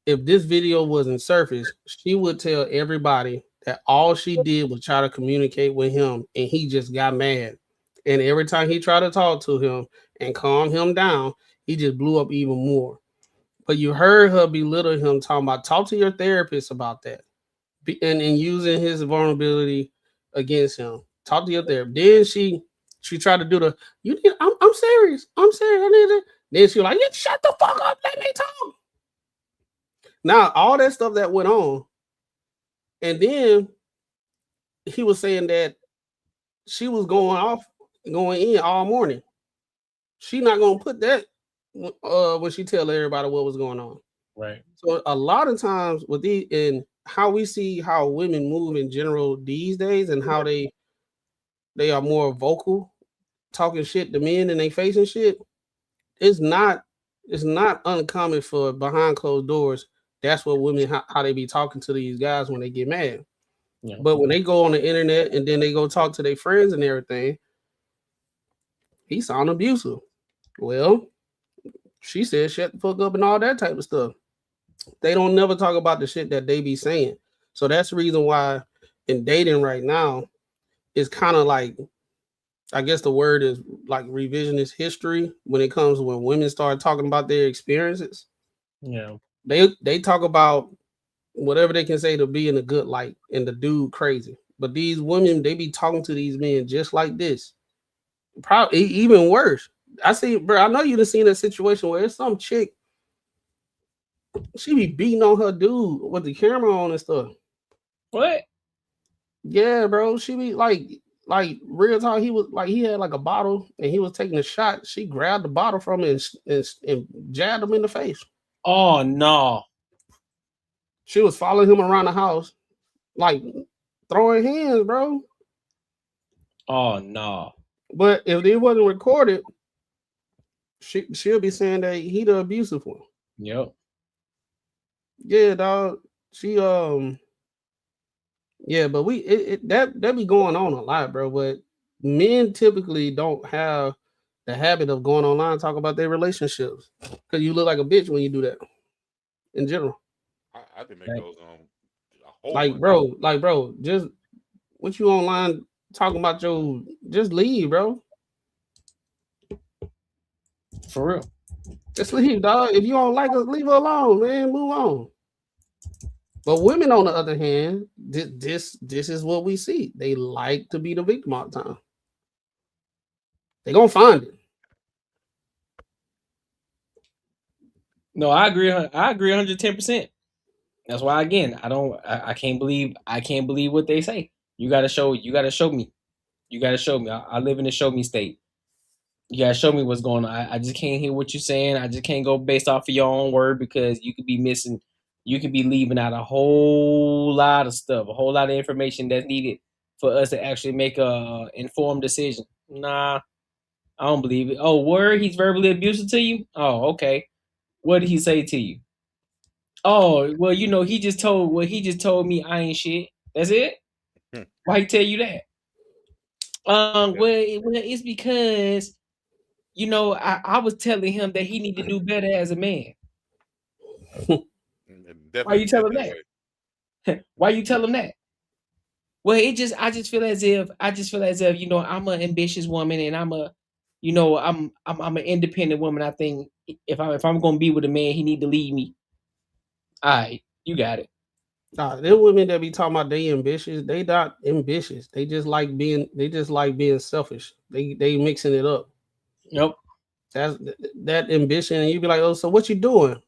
if this video wasn't surfaced, she would tell everybody that all she did was try to communicate with him and he just got mad. And every time he tried to talk to him and calm him down, he just blew up even more. But you heard her belittle him, talking about talk to your therapist about that, and using his vulnerability against him. Talk to your therapist. Then she tried to do the I'm serious. I'm serious. I need it. Then she was like, shut the fuck up. Let me talk. Now all that stuff that went on, and then he was saying that she was going in all morning. She not gonna put that when she tell everybody what was going on. Right. So a lot of times with and how we see how women move in general these days and how they are more vocal, talking shit to men and they facing shit, it's not uncommon for behind closed doors. That's what women how they be talking to these guys when they get mad. Yeah. But when they go on the internet and then they go talk to their friends and everything, he sound abusive. Well, she said shut the fuck up and all that type of stuff. They don't never talk about the shit that they be saying. So that's the reason why in dating right now, it's kind of like, I guess the word is like revisionist history when it comes when women start talking about their experiences. Yeah. They talk about whatever they can say to be in a good light and the dude crazy. But these women, they be talking to these men just like this. Probably even worse. I see, bro, I know you done seen a situation where it's some chick, she be beating on her dude with the camera on and stuff. What? Yeah, bro. She be like real talk. He was like, he had like a bottle and he was taking a shot. She grabbed the bottle from him and jabbed him in the face. Oh no. She was following him around the house, like throwing hands, bro. Oh no. But if it wasn't recorded, she'll be saying that he the abusive one. Yep. Yeah, dog. She yeah, but that be going on a lot, bro. But men typically don't have the habit of going online and talk about their relationships because you look like a bitch when you do that. In general, I think that goes on. Like, bro, just what you online talking about just leave, bro. For real. Just leave, dog. If you don't like us, leave her alone, man. Move on. But women, on the other hand, this is what we see. They like to be the victim all the time. They gonna find it. No, I agree 110%. That's why, again, I can't believe what they say. You gotta show me. You gotta show me. I live in a show me state. You gotta show me what's going on. I just can't hear what you're saying. I just can't go based off of your own word because you could be missing. You could be leaving out a whole lot of stuff, a whole lot of information that's needed for us to actually make a informed decision. Nah, I don't believe it. Oh, word, he's verbally abusive to you? Oh, okay. What did he say to you? Oh, well, you know, he just told me I ain't shit. That's it. Why he tell you that? Well, it's because you know I was telling him that he need to do better as a man. Why you tell him that? Why you tell him that? Well, I just feel as if you know I'm an ambitious woman and I'm an independent woman. I think if I'm gonna be with a man, he need to lead me. All right, you got it. Nah, them women that be talking about they ambitious, they not ambitious. They just like being selfish. They mixing it up. Yep. That's that ambition, and you be like, oh, so what you doing?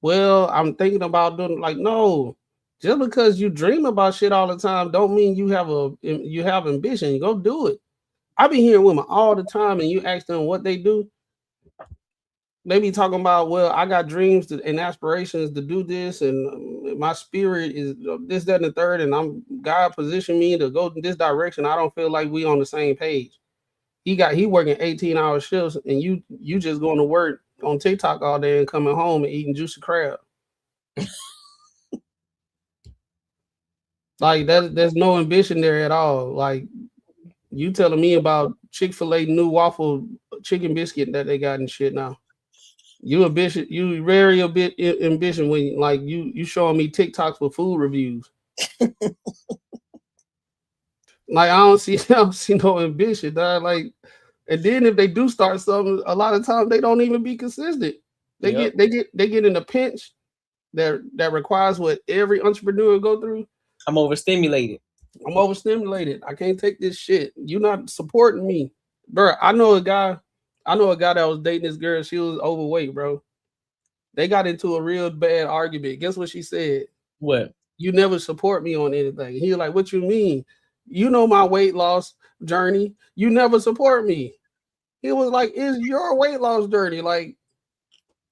Well, I'm thinking about doing like no. Just because you dream about shit all the time, don't mean you have ambition. Go do it. I be hearing women all the time, and you ask them what they do. They be talking about, well, I got dreams and aspirations to do this, and my spirit is this, that, and the third, and God positioned me to go in this direction. I don't feel like we on the same page. He working 18-hour shifts, and you just going to work on TikTok all day and coming home and eating juicy crab. Like there's no ambition there at all. Like you telling me about Chick-fil-A new waffle chicken biscuit that they got and shit now. You ambition, you very a bit ambition when like you showing me TikToks with food reviews. Like I don't see no ambition, dog. Like, and then if they do start something, a lot of times they don't even be consistent. They get in a pinch that requires what every entrepreneur go through. I'm overstimulated. I can't take this shit. You're not supporting me, bro. I know a guy that was dating this girl. She was overweight, bro. They got into a real bad argument. Guess what she said? What? You never support me on anything. He was like, what you mean? You know my weight loss journey. You never support me. He was like, is your weight loss journey? Like,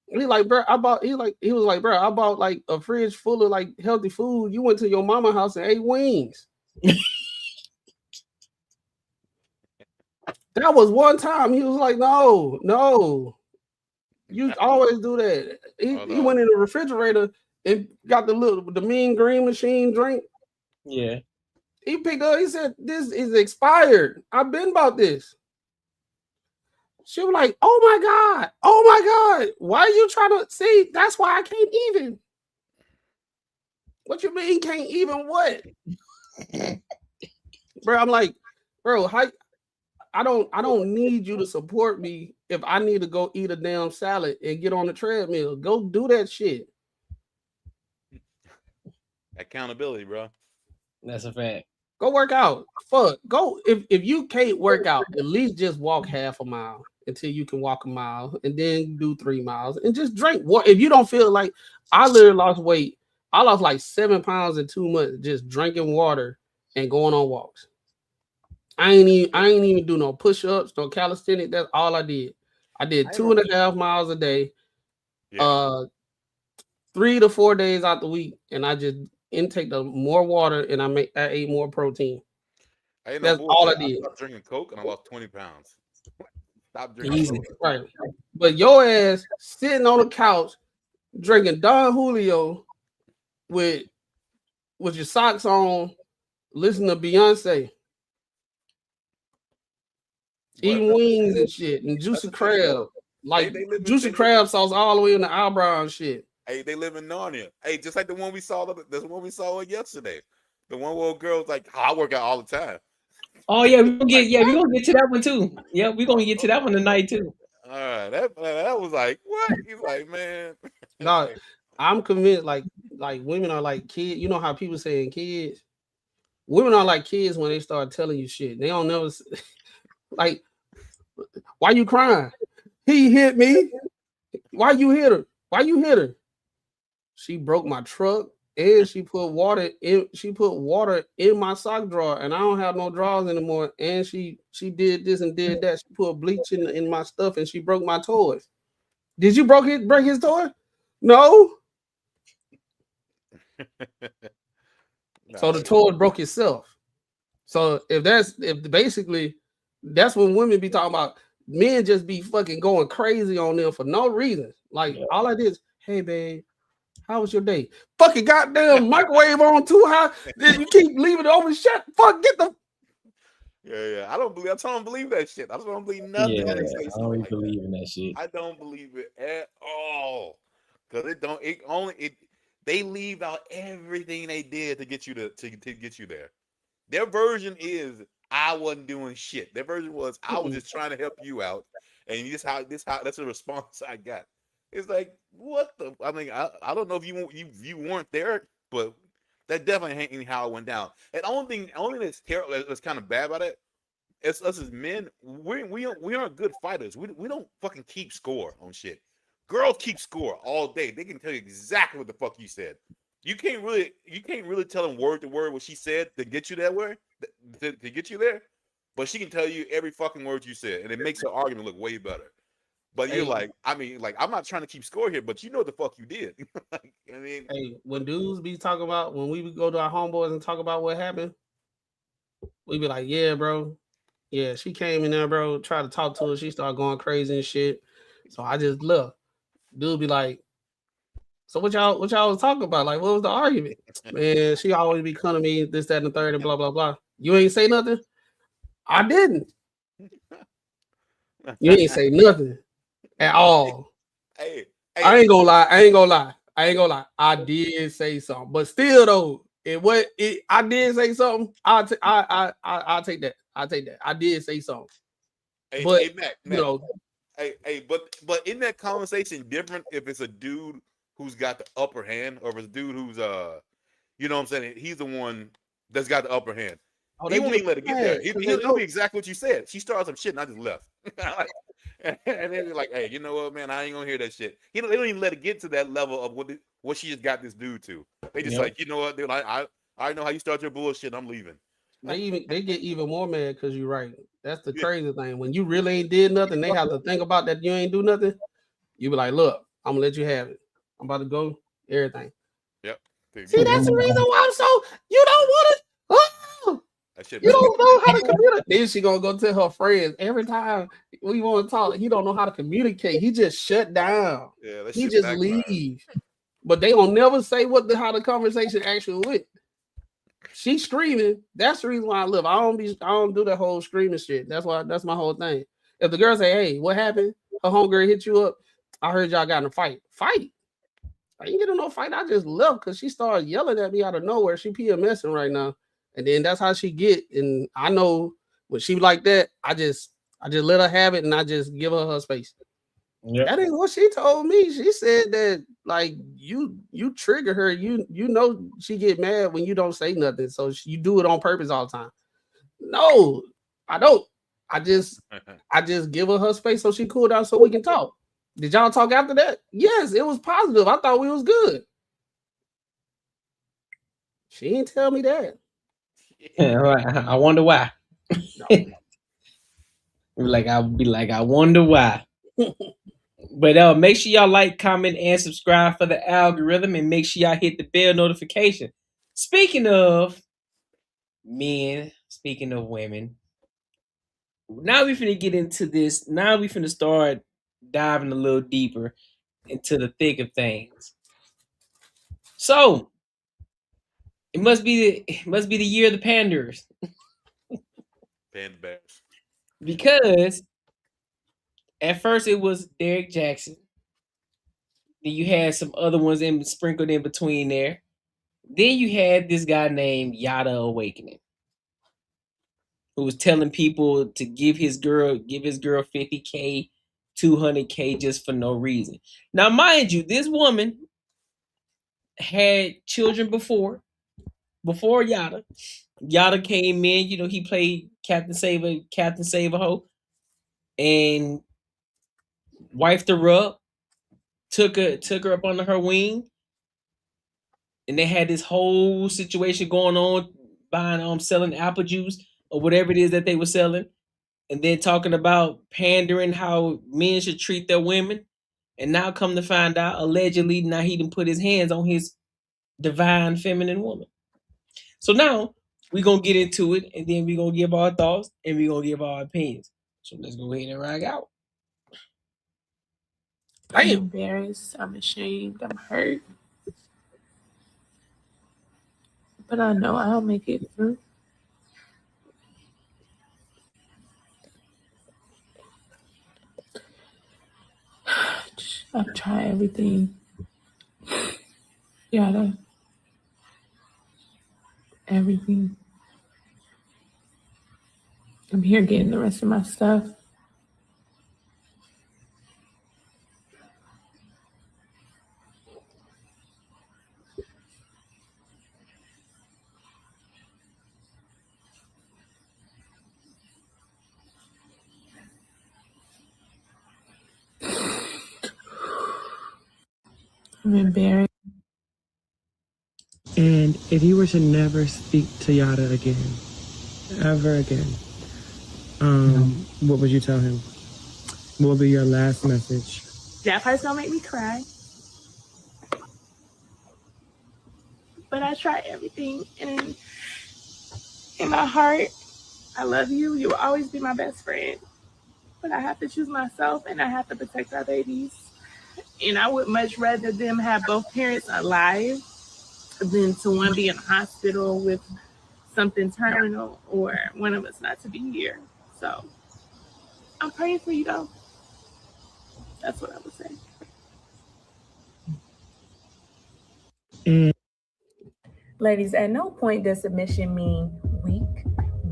he like, bro, he was like, bro, I bought like a fridge full of like healthy food. You went to your mama house and ate wings. That was one time. He was like, no. You always do that. He went in the refrigerator and got the mean green machine drink. Yeah. He picked up, he said, this is expired. I've been about this. She was like, oh my God. Why are you trying to see? That's why I can't even. What you mean can't even what? Bro, I'm like, bro, I don't need you to support me if I need to go eat a damn salad and get on the treadmill. Go do that shit. Accountability, bro. That's a fact. Go work out. Fuck. Go if you can't work out, at least just walk half a mile until you can walk a mile, and then do 3 miles and just drink water. If you don't feel like, I literally lost weight. I lost like 7 pounds in 2 months just drinking water and going on walks. I ain't even do no push-ups, no calisthenics. That's all I did. I did 2.5 miles a day, 3 to 4 days out the week, and I just intake more water and I ate more protein. That's all I did. I stopped drinking Coke and I lost 20 pounds. Stop drinking Coke. Right. But your ass sitting on the couch drinking Don Julio with your socks on, listening to Beyonce. Eating wings and shit and juicy crab. Like juicy crab sauce all the way in the eyebrow and shit. Hey, they live in Narnia. Hey, just like the one we saw yesterday. The one where girl's like, I work out all the time. Oh yeah, we're gonna get to that one too. Yeah, we're gonna get to that one tonight too. All right, that was like, what? He's like, man. No, I'm convinced like women are like kids. You know how people saying kids? Women are like kids when they start telling you shit. They don't never like, why you crying? He hit me. Why you hit her? She broke my truck and she put water in my sock drawer, and I don't have no drawers anymore. And she did this and did that. She put bleach in my stuff and she broke my toys. Did you break his toy? No. So the toy broke itself. So if basically that's when women be talking about, men just be fucking going crazy on them for no reason. Like all I did is, hey babe, How was your day? Fucking goddamn microwave on too high. Then you keep leaving it open shut. Fuck, get the. Yeah. I don't believe that shit. I just don't believe nothing Yeah, when they say I something don't like that. believe in that shit. I don't believe it at all. Cause they leave out everything they did to get you to get you there. Their version is I wasn't doing shit. Their version was I was just trying to help you out, and that's the response I got. It's like what the? I mean, I don't know if you weren't there, but that definitely ain't how it went down. And only thing that's terrible, that's kind of bad about it, it's us as men. We aren't good fighters. We don't fucking keep score on shit. Girls keep score all day. They can tell you exactly what the fuck you said. You can't really tell them word to word what she said to get you that way, to get you there. But she can tell you every fucking word you said, and it makes the argument look way better. But you're like, I mean, like, I'm not trying to keep score here, but you know what the fuck you did. Like, I mean, hey, when dudes be talking about, when we would go to our homeboys and talk about what happened, we be like, yeah, bro. Yeah, she came in there, bro, tried to talk to her. She started going crazy and shit. So I just left. Dude be like, so what y'all was talking about? Like, what was the argument? Man, she always be coming to me, this, that, and the third, and blah, blah, blah. You ain't say nothing? I didn't. You ain't say nothing at all. Hey, I ain't gonna lie. I did say something, but still though, I did say something. I'll take that. I'll take that. I did say something. But Mac, you know, but isn't that conversation different if it's a dude who's got the upper hand, or if it's a dude who's you know what I'm saying? He's the one that's got the upper hand. He won't even let it get there. He'll be exactly what you said. She started some shit and I just left. And then they're like, hey, you know what, man? I ain't gonna hear that shit. They don't even let it get to that level of what she just got this dude to. They just like, you know what, dude, I know how you start your bullshit. I'm leaving. They get even more mad because you're right. That's the crazy thing. When you really ain't did nothing, they have to think about that you ain't do nothing. You be like, look, I'm gonna let you have it. I'm about to go, everything. Yep. See, that's the reason why I'm so you don't want to. Oh, that shit you don't know how to communicate. Then she gonna go tell her friends every time we want to talk. He don't know how to communicate. He just shut down. Yeah, he just leave. But they don't never say how the conversation actually went. She screaming. That's the reason why I live. I don't do that whole screaming shit. That's my whole thing. If the girl say, hey, what happened? Her homegirl hit you up. I heard y'all got in a fight. Fight. I didn't get in no fight. I just left because she started yelling at me out of nowhere. She PMSing right now. And then that's how she get. And I know when she like that, I just let her have it and I just give her space. Yep. That ain't what she told me. She said that like you trigger her. You know she get mad when you don't say nothing. So you do it on purpose all the time. No, I don't. I just give her space so she cool down so we can talk. Did y'all talk after that? Yes, it was positive. I thought we was good. She didn't tell me that. I wonder why. I'll be like, I wonder why. But make sure y'all like, comment, and subscribe for the algorithm, and make sure y'all hit the bell notification. Speaking of men, speaking of women, now we finna get into this. Now we finna start diving a little deeper into the thick of things. So it must be the year of the panders. Panders. Because at first it was Derek Jackson. Then you had some other ones sprinkled in between there. Then you had this guy named Yada Awakening, who was telling people to give his girl 50K, 200K just for no reason. Now, mind you, this woman had children before Yada. Yada came in, he played Captain Save a Ho, and wifed her up, took her up under her wing, and they had this whole situation going on, buying selling apple juice or whatever it is that they were selling, and then talking about pandering how men should treat their women. And now come to find out, allegedly, now he done put his hands on his divine feminine woman. So now we're gonna get into it, and then we're gonna give our thoughts and we're gonna give our opinions. So let's go ahead and rag out. I'm embarrassed. I'm ashamed. I'm hurt. but I know I'll make it through. I've tried everything. Yada. Everything. I'm here getting the rest of my stuff. I'm embarrassed. And if you were to never speak to Yada again, ever again, what would you tell him? What would be your last message? That part's gonna make me cry. But I try everything, and in my heart, I love you. You will always be my best friend. But I have to choose myself, and I have to protect our babies. And I would much rather them have both parents alive than to one be in a hospital with something terminal or one of us not to be here. So I'm praying for you, though. That's what I would say. Ladies, at no point does submission mean weak,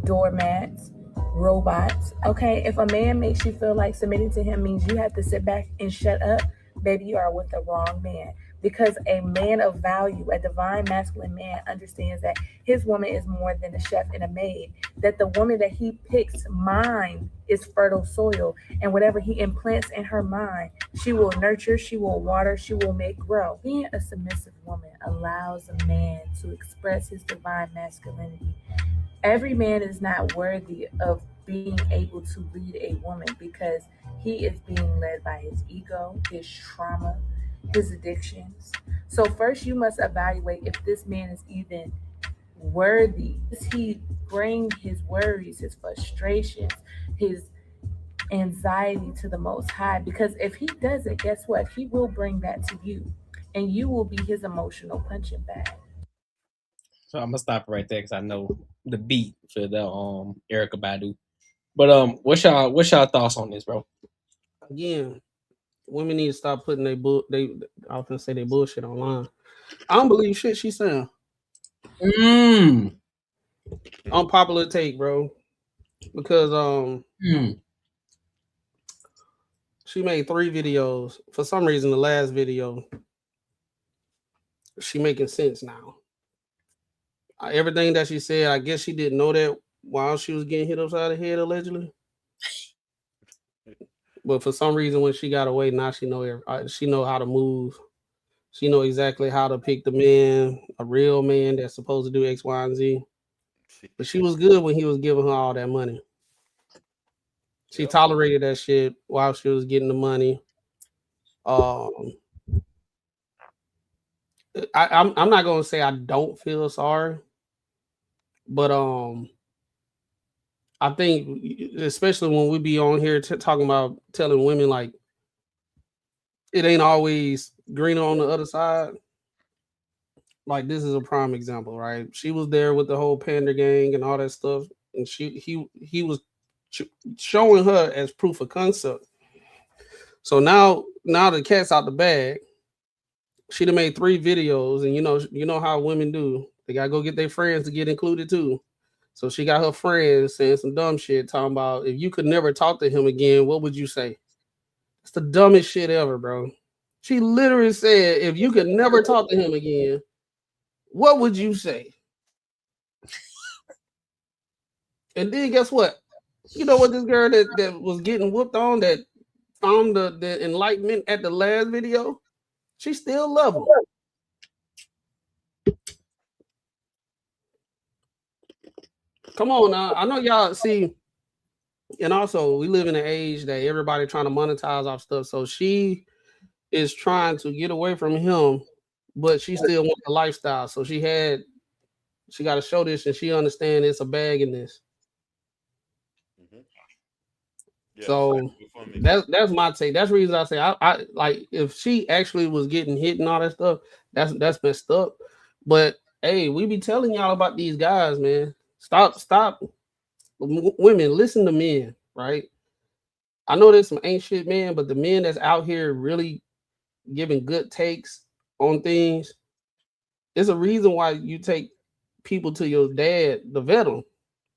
doormats, robots. Okay, if a man makes you feel like submitting to him means you have to sit back and shut up, baby, you are with the wrong man. Because a man of value, a divine masculine man, understands that his woman is more than a chef and a maid, that the woman that he picks mind is fertile soil, and whatever he implants in her mind, she will nurture, she will water, she will make grow. Being a submissive woman allows a man to express his divine masculinity. Every man is not worthy of being able to lead a woman because he is being led by his ego, his trauma, his addictions. So first you must evaluate if this man is even worthy. Does he bring his worries, his frustrations, his anxiety to the Most High? Because if he doesn't, guess what? He will bring that to you, and you will be his emotional punching bag. So I'm gonna stop right there because I know the beat for the Erykah Badu. But what's y'all thoughts on this, bro? Again, women need to stop putting I was gonna say they bullshit online. I don't believe shit she's saying. Unpopular take, bro. Because she made 3 videos. For some reason, the last video, she making sense now. Everything that she said, I guess she didn't know that while she was getting hit upside the head, allegedly. But for some reason, when she got away, now she know how to move. She know exactly how to pick the man, a real man that's supposed to do X, Y, and Z. But she was good when he was giving her all that money. She tolerated that shit while she was getting the money. I'm not gonna say I don't feel sorry, but I think especially when we be on here talking about telling women like it ain't always greener on the other side. Like this is a prime example, right? She was there with the whole Panda gang and all that stuff, and he was showing her as proof of concept. So now the cat's out the bag. She done made 3 videos, and you know how women do. They gotta go get their friends to get included too. So she got her friends saying some dumb shit, talking about if you could never talk to him again, what would you say? It's the dumbest shit ever, bro. She literally said, if you could never talk to him again, what would you say? And then guess what? You know what this girl that was getting whooped on that found the enlightenment at the last video? She still love him. Come on now. I know y'all see, and also we live in an age that everybody trying to monetize off stuff. So she is trying to get away from him, but she still wants the lifestyle. So she got to show this, and she understands it's a bag in this. Yeah, so that's my take. That's the reason I say I like if she actually was getting hit and all that stuff, that's messed up. But Hey, we be telling y'all about these guys, man. Stop. Women, listen to men, right? I know there's some ain't shit men, but the men that's out here really giving good takes on things, there's a reason why you take people to your dad to vet them,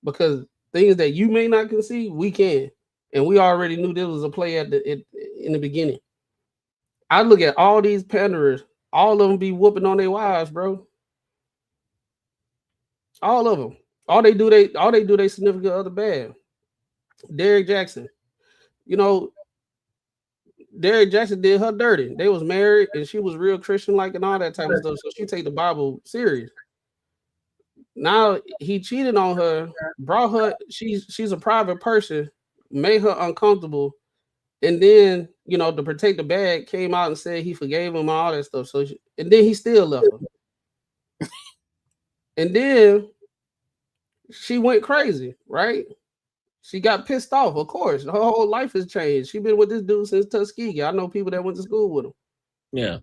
because things that you may not can see, we can, and we already knew this was a play in the beginning. I look at all these panderers, all of them be whooping on their wives, bro. All of them. All they do, they significant other bad. Derrick Jackson, you know, Derrick Jackson did her dirty. They was married and she was real Christian like and all that type of stuff. So she take the Bible serious. Now he cheated on her, brought her, she's a private person, made her uncomfortable, and then to protect the bag came out and said he forgave him and all that stuff. So and then he still left her. And then she went crazy, right? She got pissed off, of course. Her whole life has changed. She been with this dude since Tuskegee. I know people that went to school with him. Yeah.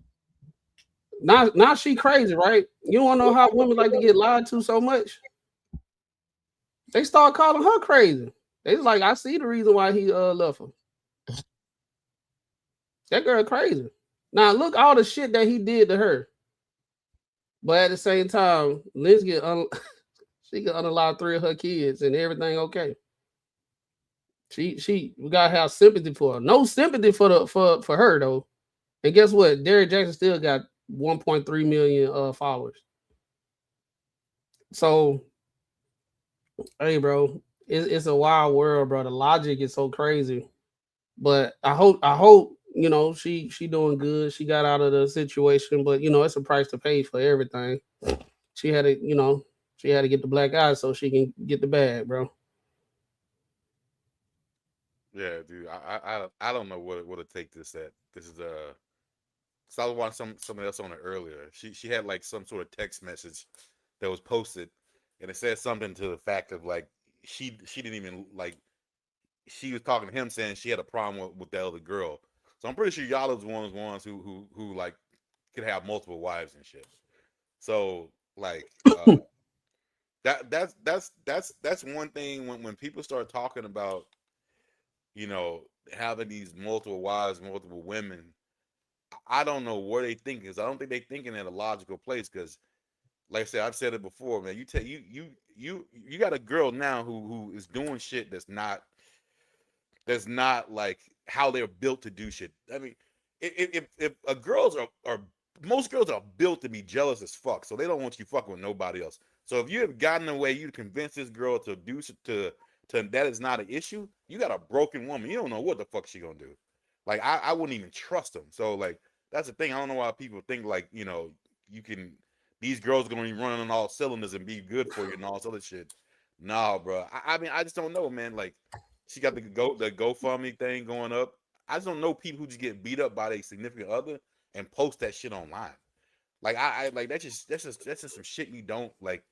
Now she crazy, right? You want to know how women like to get lied to so much? They start calling her crazy. They like, I see the reason why he left her. That girl crazy. Now look all the shit that he did to her. But at the same time, Liz she can unalive 3 of her kids and everything okay. We gotta have sympathy for her. No sympathy for her though. And guess what? Derrick Jackson still got 1.3 million followers. So, hey, bro, it's a wild world, bro. The logic is so crazy. But I hope she doing good. She got out of the situation, but it's a price to pay for everything. She had to get the black eye so she can get the bag, bro. Yeah, dude. I don't know what to take this at. This is so I was watching somebody else on it earlier. She had like some sort of text message that was posted, and it said something to the fact of like she didn't even like. She was talking to him saying she had a problem with the other girl. So I'm pretty sure y'all are the ones who like could have multiple wives and shit. So like that's one thing when people start talking about having these multiple wives, multiple women. I don't know where they think, because I don't think they thinking in a logical place. Because, like I said, I've said it before, man. You got a girl now who is doing shit that's not like how they're built to do shit. I mean, if girls are most girls are built to be jealous as fuck, so they don't want you fucking with nobody else. So if you have gotten away, you convince this girl to do to that is not an issue. You got a broken woman. You don't know what the fuck she gonna do. Like I wouldn't even trust them. So like that's the thing. I don't know why people think like these girls are gonna be running on all cylinders and be good for you and all this other shit. Nah, bro. I mean I just don't know, man. Like she got the GoFundMe thing going up. I just don't know people who just get beat up by their significant other and post that shit online. Like I like that's just some shit you don't like.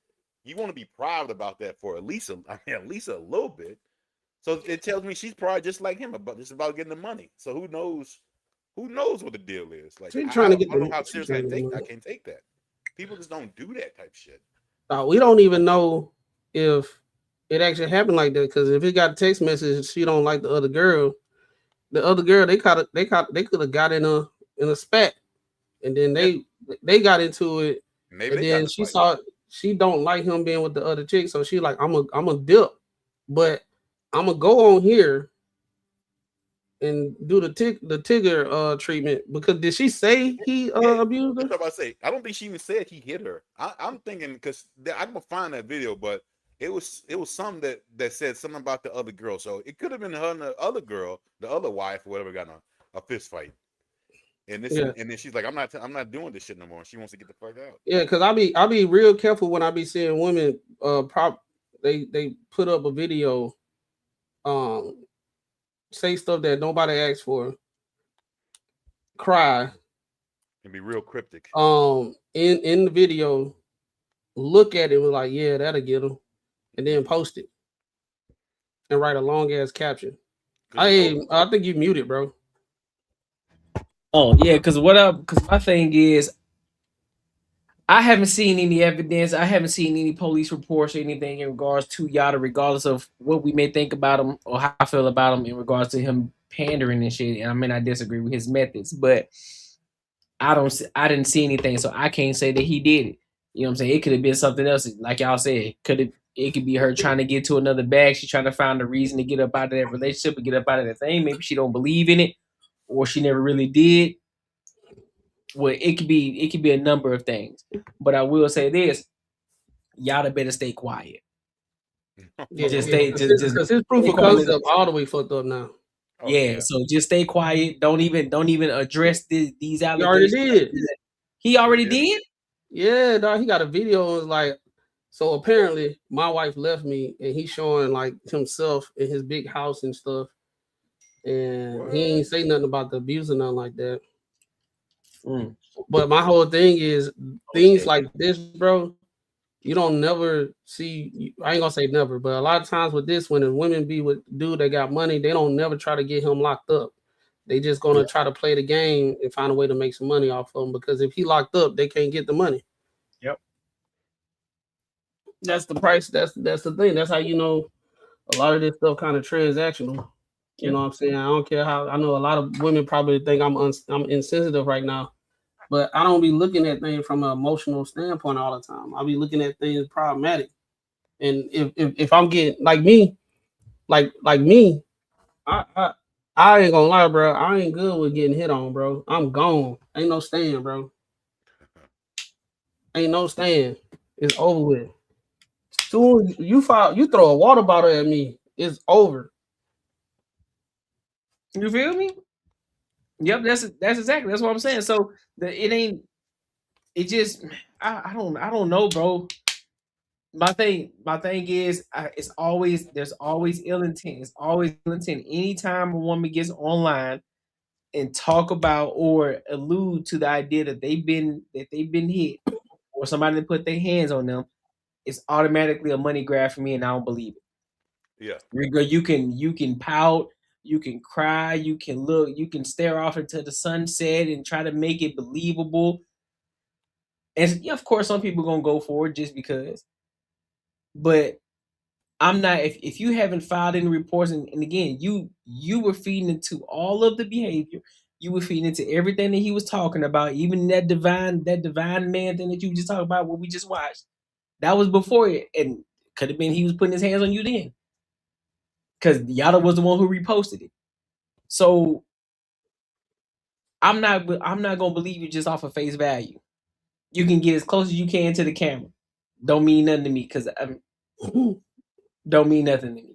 You want to be proud about that for at least a little bit. So it tells me she's probably just like him about getting the money. So who knows what the deal is? Like she's trying to get. I don't know how serious I can't take that. People just don't do that type of shit. We don't even know if it actually happened like that, because if it got a text message, she don't like the other girl. The other girl, they could have got in a spat, and then they got into it, and then she saw she don't like him being with the other chick, so she like I'm a dip, but I'm gonna go on here and do the Tigger treatment, because did she say he abused her? That's what I say. I don't think she even said he hit her. I'm thinking, because I'm gonna find that video, but it was something that said something about the other girl. So it could have been her and the other girl, the other wife or whatever, got in a fist fight. And and then she's like, I'm not doing this shit no more. She wants to get the fuck out. Yeah, because I be real careful when I be seeing women they put up a video, say stuff that nobody asked for, cry, and be real cryptic. In the video, look at it, was like, yeah, that'll get them, and then post it and write a long ass caption. I think you muted, bro. Oh yeah, because my thing is, I haven't seen any evidence. I haven't seen any police reports or anything in regards to Yada, regardless of what we may think about him or how I feel about him in regards to him pandering and shit. And I mean, I disagree with his methods, but I didn't see anything, so I can't say that he did it. You know what I'm saying? It could have been something else, like y'all said. It could be her trying to get to another bag. She's trying to find a reason to get up out of that relationship and get up out of that thing. Maybe she don't believe in it, or she never really did. Well, it could be a number of things. But I will say this: Yada better stay quiet. Yeah, Just because his proof of concept all the way fucked up now. Oh, yeah. So just stay quiet. Don't even address these He allegations. already did. He already did. Yeah, dog. He got a video. It was like, so apparently my wife left me, and he's showing like himself in his big house and stuff, and he ain't say nothing about the abuse or nothing like that. But my whole thing is things like this, bro. You don't never see. I ain't gonna say never, but a lot of times with this, when the women be with dude that got money, they don't never try to get him locked up. They just gonna try to play the game and find a way to make some money off of him, because if he locked up, they can't get the money. Yep. That's the price. That's the thing. That's how you know a lot of this stuff kind of transactional. You know what I'm saying? I don't care how. I know a lot of women probably think I'm insensitive right now, but I don't be looking at things from an emotional standpoint all the time. I be looking at things problematic. And if I'm getting like me, I ain't gonna lie, bro. I ain't good with getting hit on, bro. I'm gone. Ain't no stand, bro. Ain't no stand. It's over with. Soon you throw a water bottle at me, it's over. You feel me? Yep, that's exactly what I'm saying. So I don't know, bro. My thing is there's always ill intent. It's always ill intent. Anytime a woman gets online and talk about or allude to the idea that they've been hit or somebody put their hands on them, it's automatically a money grab for me, and I don't believe it. Yeah. You can pout, you can cry, you can look, you can stare off into the sunset and try to make it believable. And yeah, of course, some people gonna go for it just because. But I'm not. If you haven't filed any reports, and again, you were feeding into all of the behavior, you were feeding into everything that he was talking about, even that divine man thing that you just talked about, what we just watched. That was before it, and could have been he was putting his hands on you then, because Yada was the one who reposted it. So I'm not gonna believe you just off of face value. You can get as close as you can to the camera. Don't mean nothing to me, because don't mean nothing to me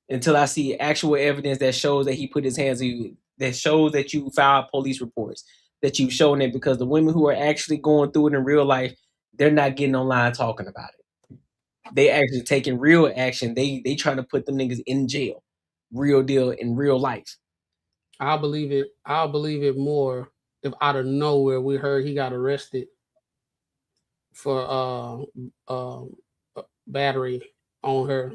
until I see actual evidence that shows that he put his hands on you, that shows that you filed police reports, that you've shown it, because the women who are actually going through it in real life, they're not getting online talking about it. They actually taking real action. They trying to put them niggas in jail. Real deal in real life. I'll believe it more if out of nowhere we heard he got arrested for battery on her.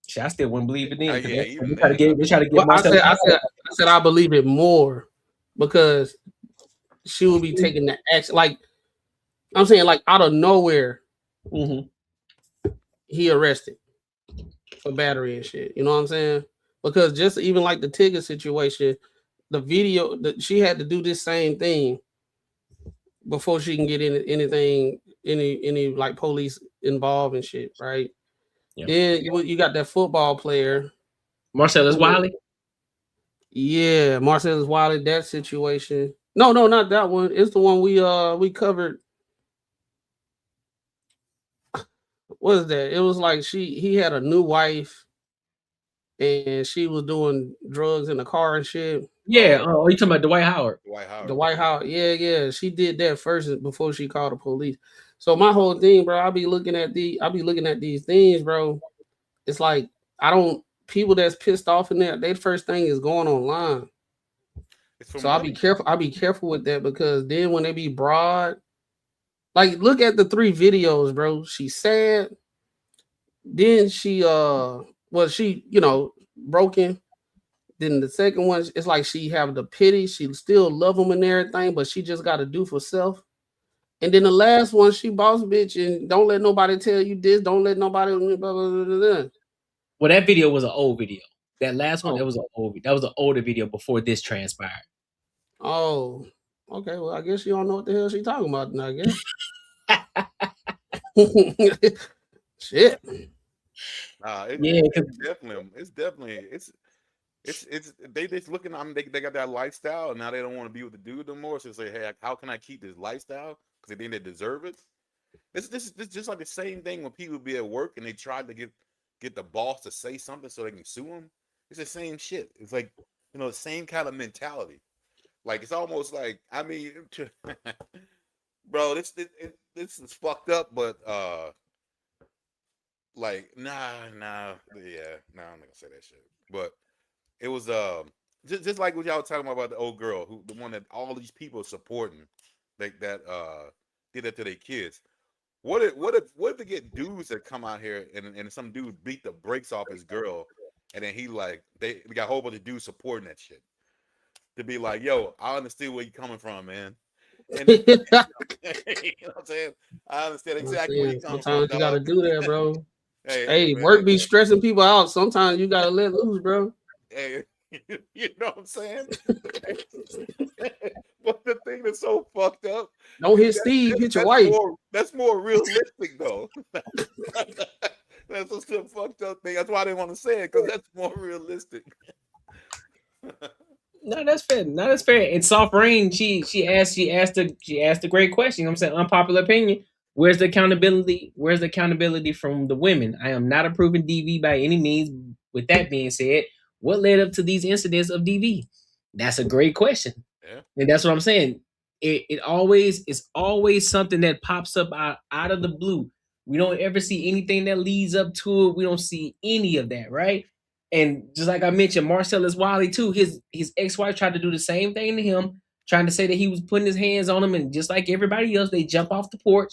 Shit, I still wouldn't believe it then. They try to get Marcel. I said I believe it more because she will be taking the action. Like I'm saying, like out of nowhere, he arrested for battery and shit. You know what I'm saying? Because just even like the Tigger situation, the video that she had to do this same thing before she can get any like police involved and shit, right? Yeah. Then you got that football player, Marcellus Wiley. Yeah, Marcellus Wiley. That situation. No, not that one. It's the one we covered. What is that? It was like he had a new wife, and she was doing drugs in the car and shit. Yeah. Oh, you talking about Dwight Howard? Dwight Howard. Yeah. She did that first before she called the police. So my whole thing, bro, I be looking at these things, bro. It's like people that's pissed off in there, their first thing is going online. So I'll be careful with that, because then when they be broad, like look at the 3 videos, bro. She's sad. Then she broken. Then the second one, it's like she have the pity. She still love him and everything, but she just got to do for self. And then the last one, she boss bitch and don't let nobody tell you this. Don't let nobody. Blah, blah, blah, blah, blah. Well, that video was an old video. That last one, Oh. that was an older video before this transpired. Oh, okay. Well, I guess you don't know what the hell she talking about. Then I guess. Shit. It's definitely they just looking. I mean, they got that lifestyle, and now they don't want to be with the dude no more. So say, hey, how can I keep this lifestyle? Because they think they deserve it. This just like the same thing when people be at work and they try to get the boss to say something so they can sue him. It's the same shit. It's like, you know, the same kind of mentality. Like, it's almost like, I mean, bro, this is fucked up, but like, I'm not gonna say that shit. But it was just like what y'all were talking about the old girl, the one that all these people are supporting, like that did that to their kids. What if they get dudes that come out here and some dude beat the brakes off his girl, and then we got a whole bunch of dudes supporting that shit. To be like, yo, I understand where you're coming from, man. And you know what I'm saying? I understand exactly where you're coming from. Sometimes you gotta do that, bro. Hey, man, work be stressing people out. Sometimes you gotta let loose, bro. Hey, you know what I'm saying? But the thing that's so fucked up. Don't hit Steve, hit your wife. That's more realistic, though. That's a still fucked up thing. That's why I didn't want to say it, because that's more realistic. No, that's fair. No, that's fair. And Soft Rain, she asked a great question. You know what I'm saying, unpopular opinion. Where's the accountability? Where's the accountability from the women? I am not approving DV by any means. With that being said, what led up to these incidents of DV? That's a great question. Yeah. And that's what I'm saying. It's always something that pops up out of the blue. We don't ever see anything that leads up to it. We don't see any of that, right? And just like I mentioned, Marcellus Wiley too, his ex-wife tried to do the same thing to him, trying to say that he was putting his hands on him, and just like everybody else, they jump off the porch.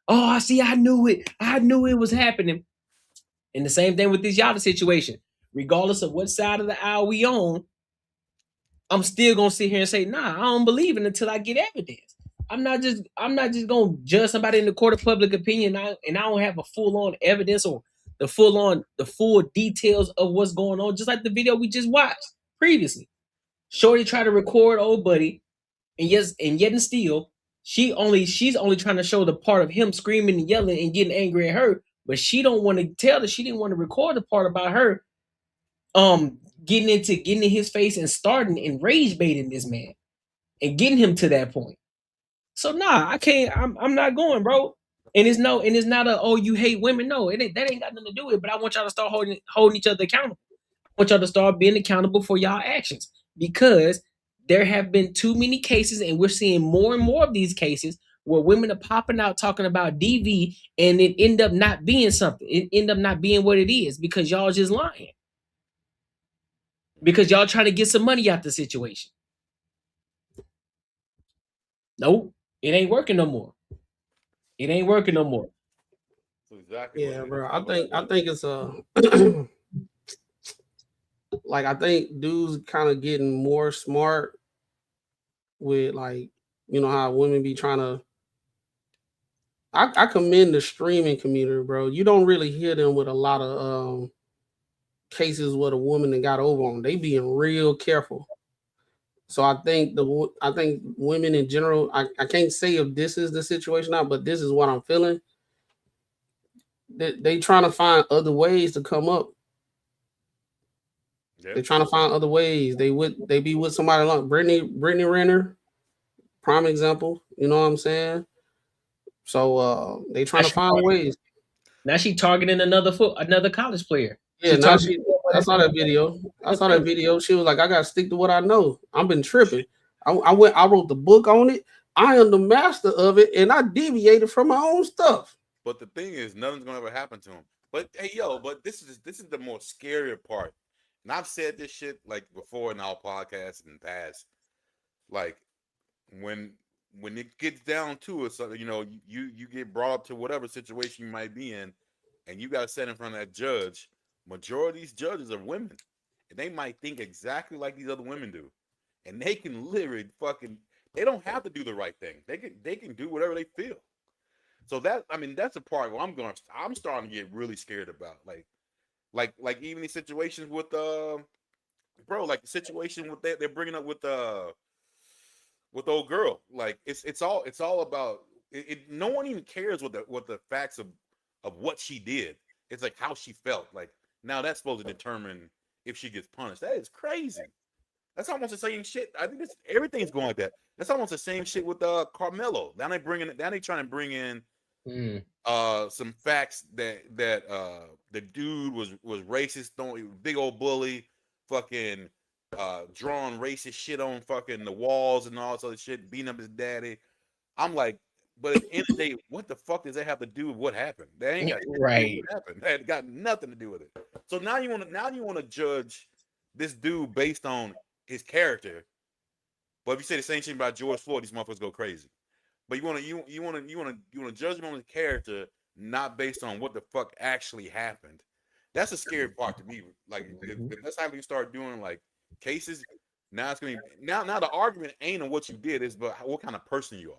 Oh, I see, I knew it was happening. And the same thing with this Yada situation. Regardless of what side of the aisle we on, I'm still gonna sit here and say, nah, I don't believe it until I get evidence. I'm not just gonna judge somebody in the court of public opinion and I don't have a full-on evidence or the full details of what's going on, just like the video we just watched previously. Shorty tried to record old buddy, and yet and still, she's only trying to show the part of him screaming and yelling and getting angry at her, but she don't want to tell that she didn't want to record the part about her getting in his face and starting and rage baiting this man and getting him to that point. So nah, I can't. I'm not going, bro. And it's not a, oh, you hate women. No, that ain't got nothing to do with it. But I want y'all to start holding each other accountable. I want y'all to start being accountable for y'all actions, because there have been too many cases, and we're seeing more and more of these cases where women are popping out talking about DV, and it end up not being something. It end up not being what it is, because y'all just lying. Because y'all trying to get some money out the situation. Nope, it ain't working no more. It ain't working no more. Exactly. Yeah, bro. I think it's like, I think dudes kind of getting more smart with, like, you know how women be trying to. I commend the streaming community, bro. You don't really hear them with a lot of cases where the woman that got over on. They being real careful. So I think women in general, I can't say if this is the situation now, but this is what I'm feeling. They trying to find other ways to come up. Yep. They're trying to find other ways. They be with somebody like Brittany Renner, prime example. You know what I'm saying? So they trying to find ways. Now she targeting another college player. Yeah, I saw that video. She was like, I gotta stick to what I know. I've been tripping. I wrote the book on it. I am the master of it, and I deviated from my own stuff. But the thing is, nothing's gonna ever happen to him. But hey, but this is the more scarier part. And I've said this shit like before in our podcasts in the past. Like when it gets down to it, so you know, you get brought up to whatever situation you might be in, and you got to sit in front of that judge. Majority of these judges are women, and they might think exactly like these other women do, and they can literally They don't have to do the right thing. They can do whatever they feel. So that, I mean, that's a part where I'm starting to get really scared about, like even these situations with bro, like the situation with they're bringing up with the old girl. Like it's all about it. No one even cares what the facts of what she did. It's like how she felt. Like now that's supposed to determine if she gets punished. That is crazy. That's almost the same shit. I think everything's going like that. That's almost the same shit with Carmelo. Now they trying to bring in some facts that the dude was racist, big old bully, fucking drawing racist shit on fucking the walls and all this other shit, beating up his daddy. I'm like, but at the end of the day, what the fuck does that have to do with what happened? That ain't got to do with what happened. That got nothing to do with it. So now you want to judge this dude based on his character. But if you say the same thing about George Floyd, these motherfuckers go crazy. But you want to judge him on his character, not based on what the fuck actually happened. That's a scary part to me. Like if that's how you start doing like cases, now it's gonna be now the argument ain't on what you did, is but what kind of person you are.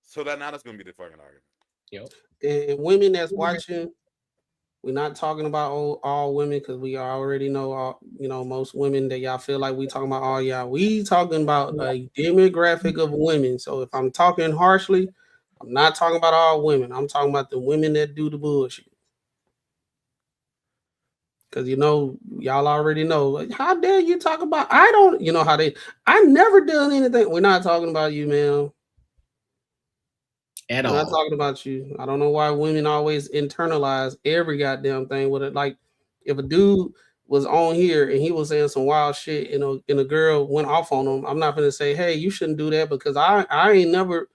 So now that's gonna be the fucking argument. Yep. And women that's watching, we're not talking about all women because we already know most women that y'all feel like we talking about all y'all. We talking about a demographic of women. So if I'm talking harshly, I'm not talking about all women. I'm talking about the women that do the bullshit. Because y'all already know. Like, how dare you talk about? I don't. I never done anything. We're not talking about you, man. At I'm all. not talking about you. I don't know why women always internalize every goddamn thing with it. Like, if a dude was on here and he was saying some wild shit, and a girl went off on him, I'm not gonna say, hey, you shouldn't do that because I ain't never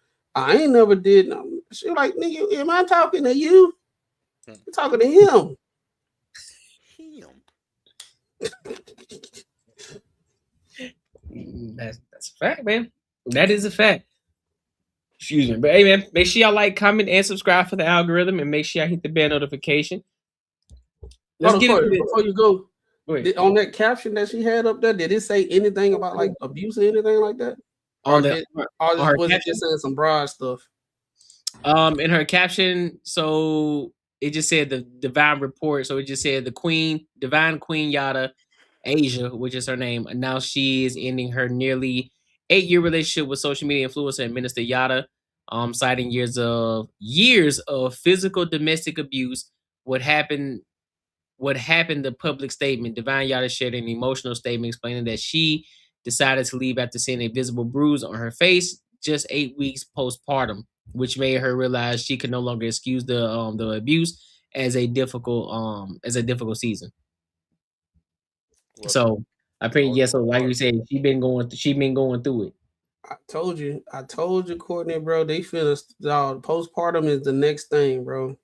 did. She like, nigga, am I talking to you? I'm talking to him. That's a fact, man. That is a fact. Excuse me. But hey, man, make sure y'all like, comment, and subscribe for the algorithm, and make sure y'all hit the bell notification. Let's get into it. Before you go on that caption that she had up there, did it say anything about like abuse or anything like that? Or was it just saying some broad stuff? In her caption, so it just said the divine report. So it just said the divine queen Yada Asia, which is her name, announced she is ending her nearly 8-year relationship with social media influencer and minister Yada, citing years of physical domestic abuse. What happened? The public statement. Divine Yada shared an emotional statement explaining that she decided to leave after seeing a visible bruise on her face just 8 weeks postpartum, which made her realize she could no longer excuse the abuse as a difficult season. Well, so I think so like you said, she been going through it. I told you, Courtney, bro. They feel postpartum is the next thing, bro.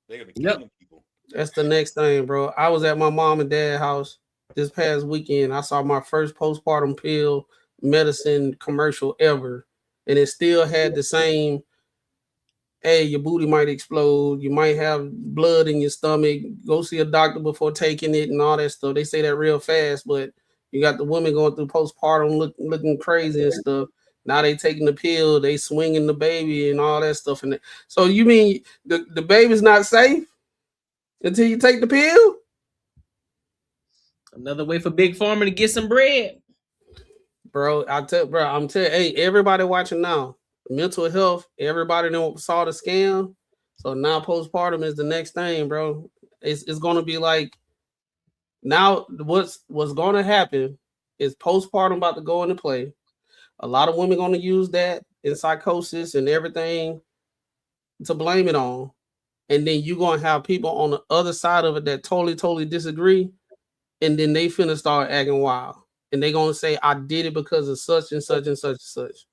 They're gonna be killing people. That's the next thing, bro. I was at my mom and dad's house this past weekend. I saw my first postpartum pill medicine commercial ever, and it still had the same. Hey, your booty might explode. You might have blood in your stomach. Go see a doctor before taking it and all that stuff. They say that real fast, but you got the women going through postpartum looking crazy and stuff. Now they taking the pill, they swinging the baby and all that stuff. And so you mean the baby's not safe until you take the pill? Another way for Big Pharma to get some bread. Bro, I'm telling hey, everybody watching now. Mental health, everybody saw the scam. So now postpartum is the next thing, bro. It's gonna be like now what's gonna happen is postpartum about to go into play. A lot of women gonna use that in psychosis and everything to blame it on. And then you're gonna have people on the other side of it that totally disagree, and then they finna start acting wild. And they gonna say, I did it because of such and such and such and such.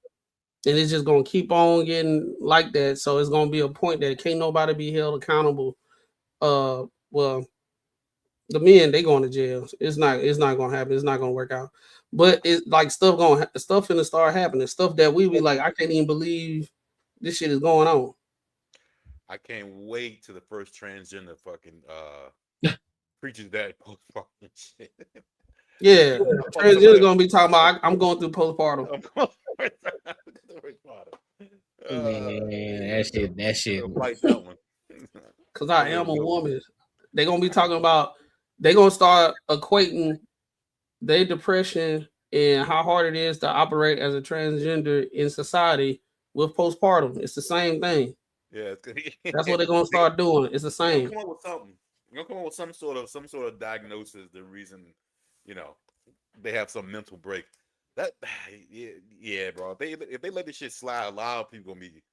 And it's just gonna keep on getting like that. So it's gonna be a point that can't nobody be held accountable. Well, the men, they going to jail. It's not gonna happen. It's not gonna work out. But it's like stuff finna start happening. Stuff that we be like, I can't even believe this shit is going on. I can't wait till the first transgender fucking preaches that postpartum shit. Yeah, transgender gonna be talking about I'm going through postpartum. Man, that shit. Fight that one. Because I am a woman. They're going to be talking about, they're going to start equating their depression and how hard it is to operate as a transgender in society with postpartum. It's the same thing. Yeah, that's what they're gonna start doing. It's the same. Come up with something. You're gonna come up with some sort of diagnosis. The reason, they have some mental break. That yeah, bro. If they let this shit slide, a lot of people gonna be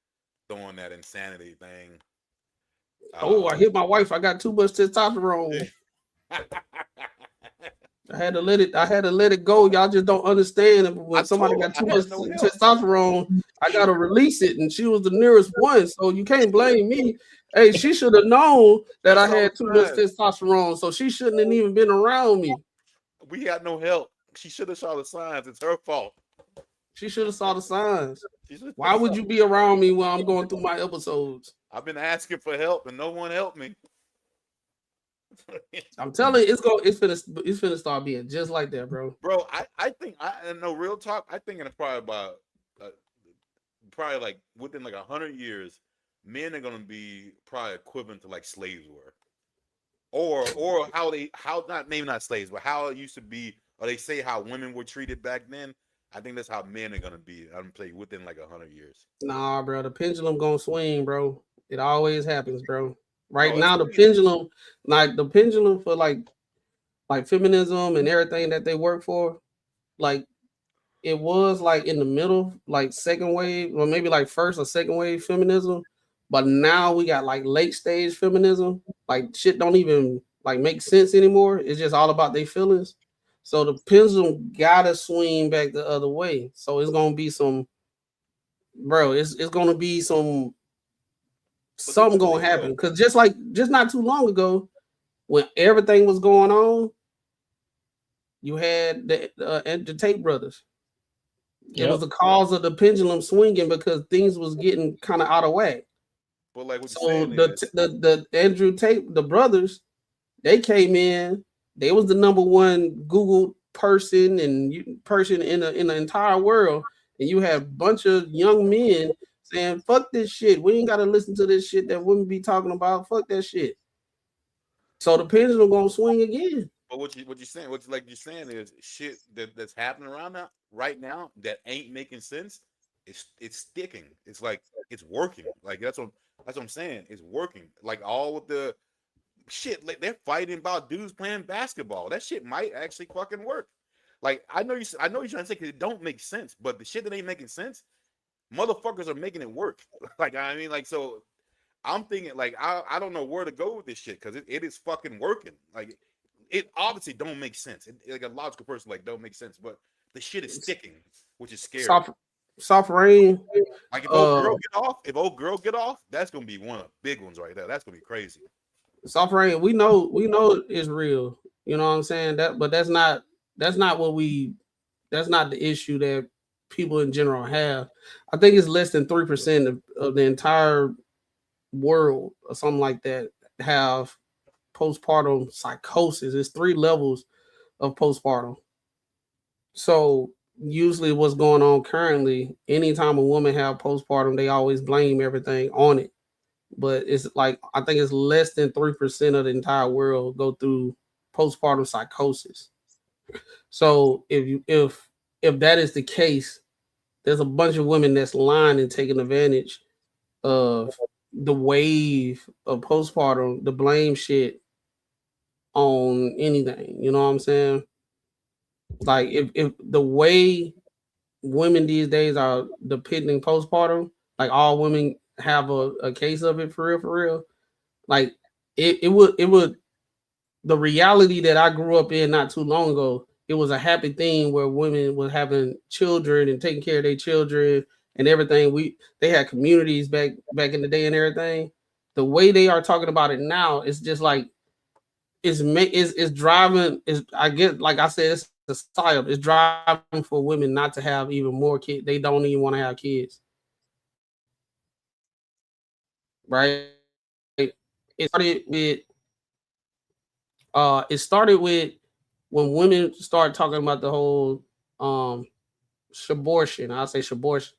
throwing that insanity thing. I hit my wife. I got too much testosterone. I had to let it go. Y'all just don't understand. When somebody got too much testosterone, I gotta release it, and she was the nearest one, so you can't blame me. Hey, she should have known that I had too much testosterone, so she shouldn't have even been around me. We got no help. She should have saw the signs. It's her fault. She should have saw the signs. Why would you be around me while I'm going through my episodes? I've been asking for help, and no one helped me. I'm telling you, it's finna start being just like that, bro. Bro, I think real talk. I think it's probably like within like 100 years, men are gonna be probably equivalent to like slaves were, or not slaves, but how it used to be, or they say how women were treated back then. I think that's how men are gonna be. I'm gonna play within like 100 years. Nah, bro, the pendulum gonna swing, bro. It always happens, bro. Right now, the pendulum for like feminism and everything that they work for, like it was like in the middle, like second wave, or maybe like first or second wave feminism. But now we got like late stage feminism. Like shit don't even like make sense anymore. It's just all about their feelings. So the pendulum gotta swing back the other way. So it's gonna be some, bro. It's gonna be something gonna happen, because just not too long ago, when everything was going on, you had the Tate brothers. It was the cause of the pendulum swinging because things was getting kind of out of whack. But like what so the Andrew Tate, the brothers, they came in. They was the number one Google person in the entire world, and you have a bunch of young men saying, fuck this shit. We ain't got to listen to this shit that women be talking about. Fuck that shit. So the pendulum gonna swing again. But what you're saying is shit that's happening around now, right now, that ain't making sense. It's sticking. It's like it's working. Like that's what I'm saying. It's working. Like all of the shit, like they're fighting about dudes playing basketball. That shit might actually fucking work. Like I know you're trying to say it don't make sense, but the shit that ain't making sense, motherfuckers are making it work. Like I mean, like so, I'm thinking like I don't know where to go with this shit because it is fucking working. Like it obviously don't make sense. Like a logical person like don't make sense, but the shit is sticking, which is scary. Soft rain. Like if old girl get off, that's gonna be one of the big ones right there. That's gonna be crazy. Soft rain, we know it's real. You know what I'm saying? But that's not the issue that people in general have. I think it's less than 3% of the entire world or something like that have postpartum psychosis. It's 3 levels of postpartum. So usually what's going on currently, anytime a woman have postpartum, they always blame everything on it. But it's like I think it's less than 3% of the entire world go through postpartum psychosis. So if that is the case, there's a bunch of women that's lying and taking advantage of the wave of postpartum, the blame shit on anything. You know what I'm saying? Like if the way women these days are depicting postpartum, like all women have a case of it for real. Like it would the reality that I grew up in not too long ago, it was a happy thing where women were having children and taking care of their children and everything. They had communities back in the day and everything. The way they are talking about it now, it's just like it's driving. I guess like I said, it's societal. It's driving for women not to have even more kids. They don't even want to have kids. Right? It started with when women started talking about the whole shabortion. I'll say shabortion.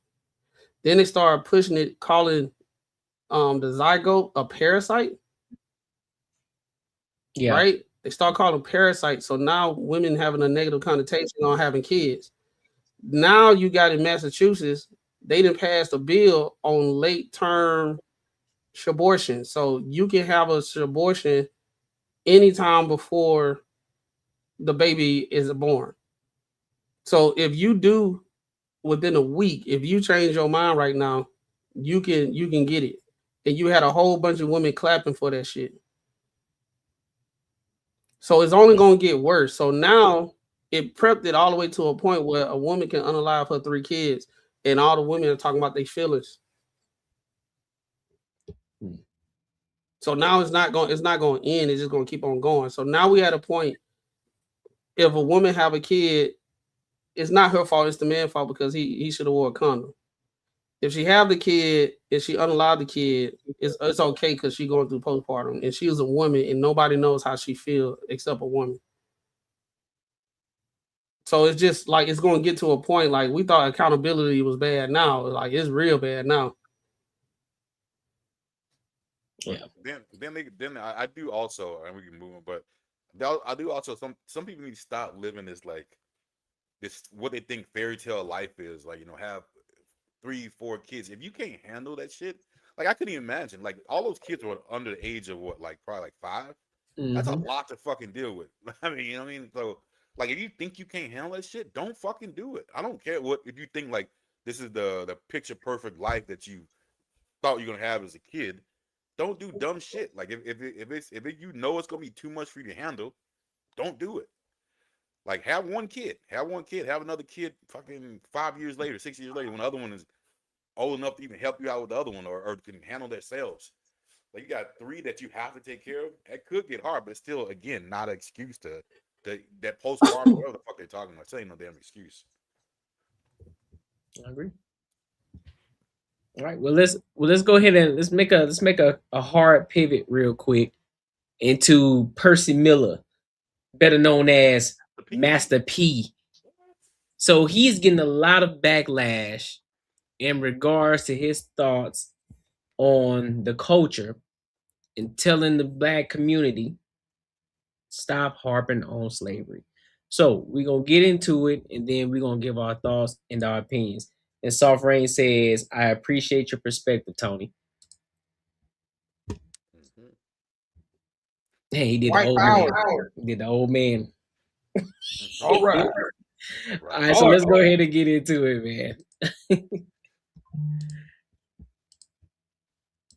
Then they started pushing it, calling the zygote a parasite. Yeah. Right? They start calling parasites. So now women having a negative connotation on having kids. Now you got in Massachusetts, they done passed a bill on late term abortion. So you can have a abortion anytime before the baby is born. So if you do within a week, if you change your mind right now, you can get it. And you had a whole bunch of women clapping for that shit. So it's only gonna get worse. So now it prepped it all the way to a point where a woman can unalive her 3 kids, and all the women are talking about their feelings. So now it's not going to end. It's just going to keep on going. So now we at a point. If a woman have a kid, it's not her fault. It's the man's fault because he should have wore a condom. If she have the kid and she unalive the kid, it's okay because she going through postpartum and she is a woman and nobody knows how she feel except a woman. So it's just like it's going to get to a point like we thought accountability was bad. Now like it's real bad now. Yeah. Then I do also, and we can move on, but I do also some people need to stop living this like this what they think fairy tale life is, like, you know, have 3, 4 kids. If you can't handle that shit, like I couldn't even imagine. Like all those kids were under the age of what, like probably like 5. That's a lot to fucking deal with. I mean, you know what I mean? So like if you think you can't handle that shit, don't fucking do it. I don't care what if you think like this is the picture perfect life that you thought you're gonna have as a kid. Don't do dumb shit. Like if you know it's gonna be too much for you to handle, don't do it. Like have one kid, have another kid fucking 5 years later, 6 years later, when the other one is old enough to even help you out with the other one or can handle themselves. Like you got 3 that you have to take care of. It could get hard, but it's still again not an excuse to that postpartum, whatever the fuck they're talking about. It ain't no damn excuse. I agree. All right. Well, let's go ahead and let's make a hard pivot real quick into Percy Miller, better known as Master P. So he's getting a lot of backlash in regards to his thoughts on the culture and telling the black community stop harping on slavery. So we're gonna get into it and then we're gonna give our thoughts and our opinions. And Soft Rain says, I appreciate your perspective, Tony. Hey, he did the old man. He did the old man. All right. All right, so let's go ahead and get into it, man.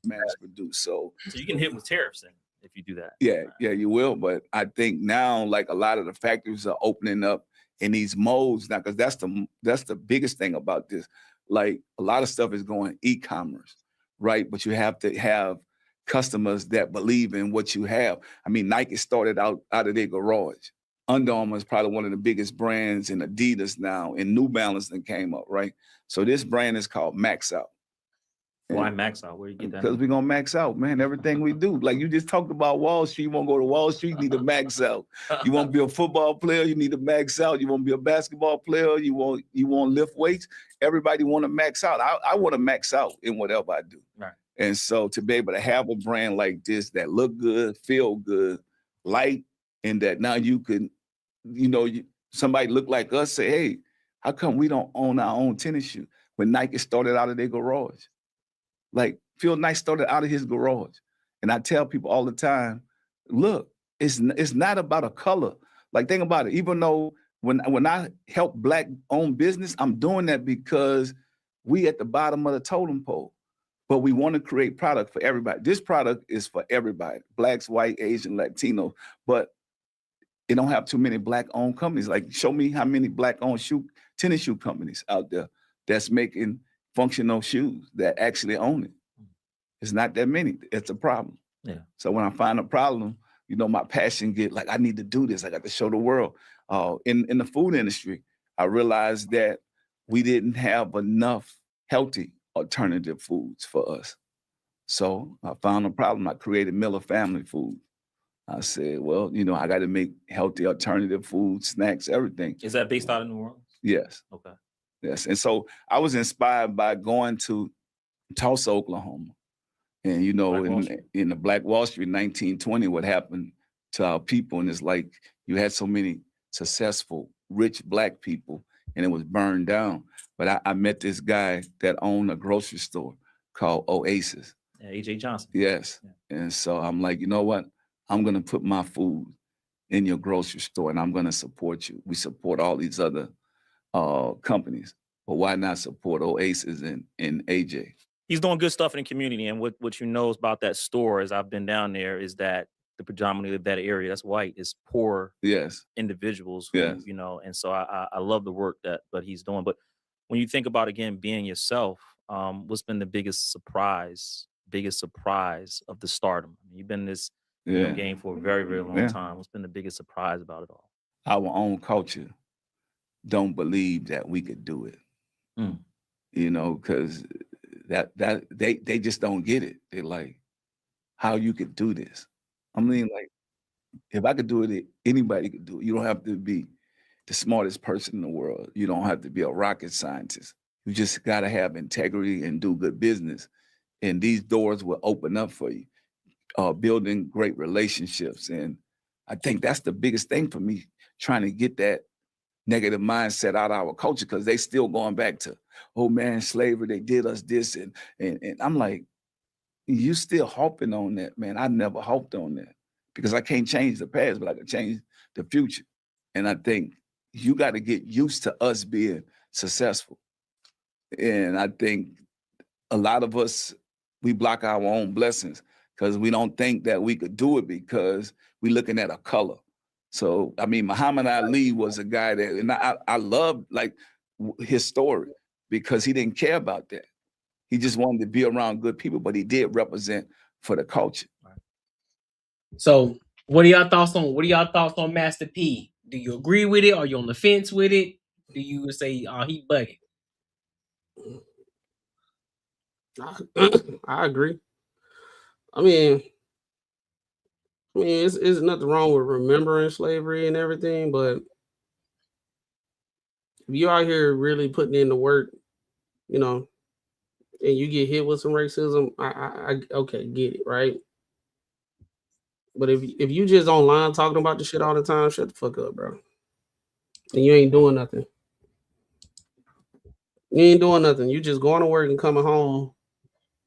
Mass produced. So you can hit with tariffs then if you do that. Yeah, you will. But I think now, like a lot of the factories are opening up in these modes now, because that's the biggest thing about this. Like a lot of stuff is going e-commerce, right? But you have to have customers that believe in what you have. I mean, Nike started out of their garage. Under Armour is probably one of the biggest brands, in Adidas now, and New Balance that came up, right? So this brand is called Max Out. Why max out? Where you get that? Because we're gonna max out, man. Everything we do. Like you just talked about Wall Street. You want to go to Wall Street, you need to max out. You want to be a football player, you need to max out. You want to be a basketball player, you want lift weights. Everybody want to max out. I want to max out in whatever I do. Right. And so to be able to have a brand like this that look good, feel good, light, and that now you can, somebody look like us, say, hey, how come we don't own our own tennis shoe? When Nike started out of their garage. Like Phil Knight started out of his garage. And I tell people all the time, look, it's not about a color. Like think about it. Even though when I help black owned business, I'm doing that because we at the bottom of the totem pole. But we want to create product for everybody. This product is for everybody, blacks, white, Asian, Latino. But it don't have too many black owned companies. Like show me how many black owned tennis shoe companies out there that's making functional shoes that actually own it. It's not that many. It's a problem. Yeah. So when I find a problem, my passion get like, I need to do this. I got to show the world. In the food industry, I realized that we didn't have enough healthy alternative foods for us. So I found a problem. I created Miller Family Food. I said, well, I got to make healthy alternative food, snacks, everything. Is that based out of New Orleans? Yes. Okay. Yes. And so I was inspired by going to Tulsa, Oklahoma. And, you know, in the Black Wall Street 1920, what happened to our people. And it's like you had so many successful, rich Black people, and it was burned down. But I met this guy that owned a grocery store called Oasis. Yeah, A.J. Johnson. Yes. Yeah. And so I'm like, you know what? I'm going to put my food in your grocery store and I'm going to support you. We support all these other companies, but why not support Oasis and AJ? He's doing good stuff in the community. And what you know about that store, as I've been down there, is that the predominantly of that area that's white is poor individuals who, you know, and so I love the work that he's doing. But when you think about, again, being yourself, what's been the biggest surprise of the stardom? I mean, you've been in this game for a very, very long time. What's been the biggest surprise about it all? Our own culture don't believe that we could do it. You know, because that they just don't get it. They're like, how you could do this? I mean, like, if I could do it, anybody could do it. You don't have to be the smartest person in the world. You don't have to be a rocket scientist. You just got to have integrity and do good business. And these doors will open up for you, building great relationships. And I think that's the biggest thing for me, trying to get that negative mindset out of our culture, because they still going back to, oh man, slavery, they did us this. And I'm like, you still harping on that, man. I never harped on that because I can't change the past, but I can change the future. And I think you got to get used to us being successful. And I think a lot of us, we block our own blessings because we don't think that we could do it because we're looking at a color. So, I mean, Muhammad Ali was a guy that, and I love like his story because he didn't care about that. He just wanted to be around good people, but he did represent for the culture. So, what are y'all thoughts on Master P? Do you agree with it? Are you on the fence with it? Do you say, oh, he bugging? I agree. I mean, it's nothing wrong with remembering slavery and everything, but if you out here really putting in the work, you know, and you get hit with some racism, I okay, get it, right? But if you just online talking about the shit all the time, shut the fuck up, bro. And you ain't doing nothing. You ain't doing nothing. You just going to work and coming home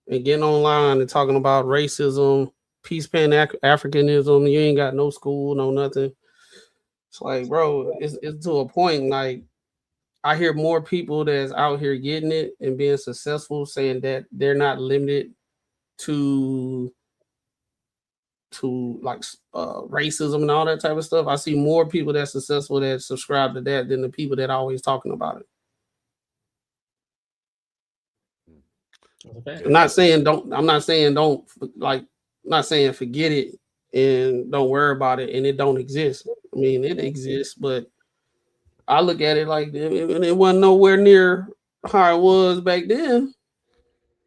and getting online and talking about racism, peace, pan Africanism. You ain't got no school, no nothing. It's like, bro, it's to a point. Like, I hear more people that's out here getting it and being successful saying that they're not limited to like racism and all that type of stuff. I see more people that's successful that subscribe to that than the people that are always talking about it. I'm not saying forget it and don't worry about it and it don't exist. I mean, it exists, but I look at it like it wasn't nowhere near how it was back then.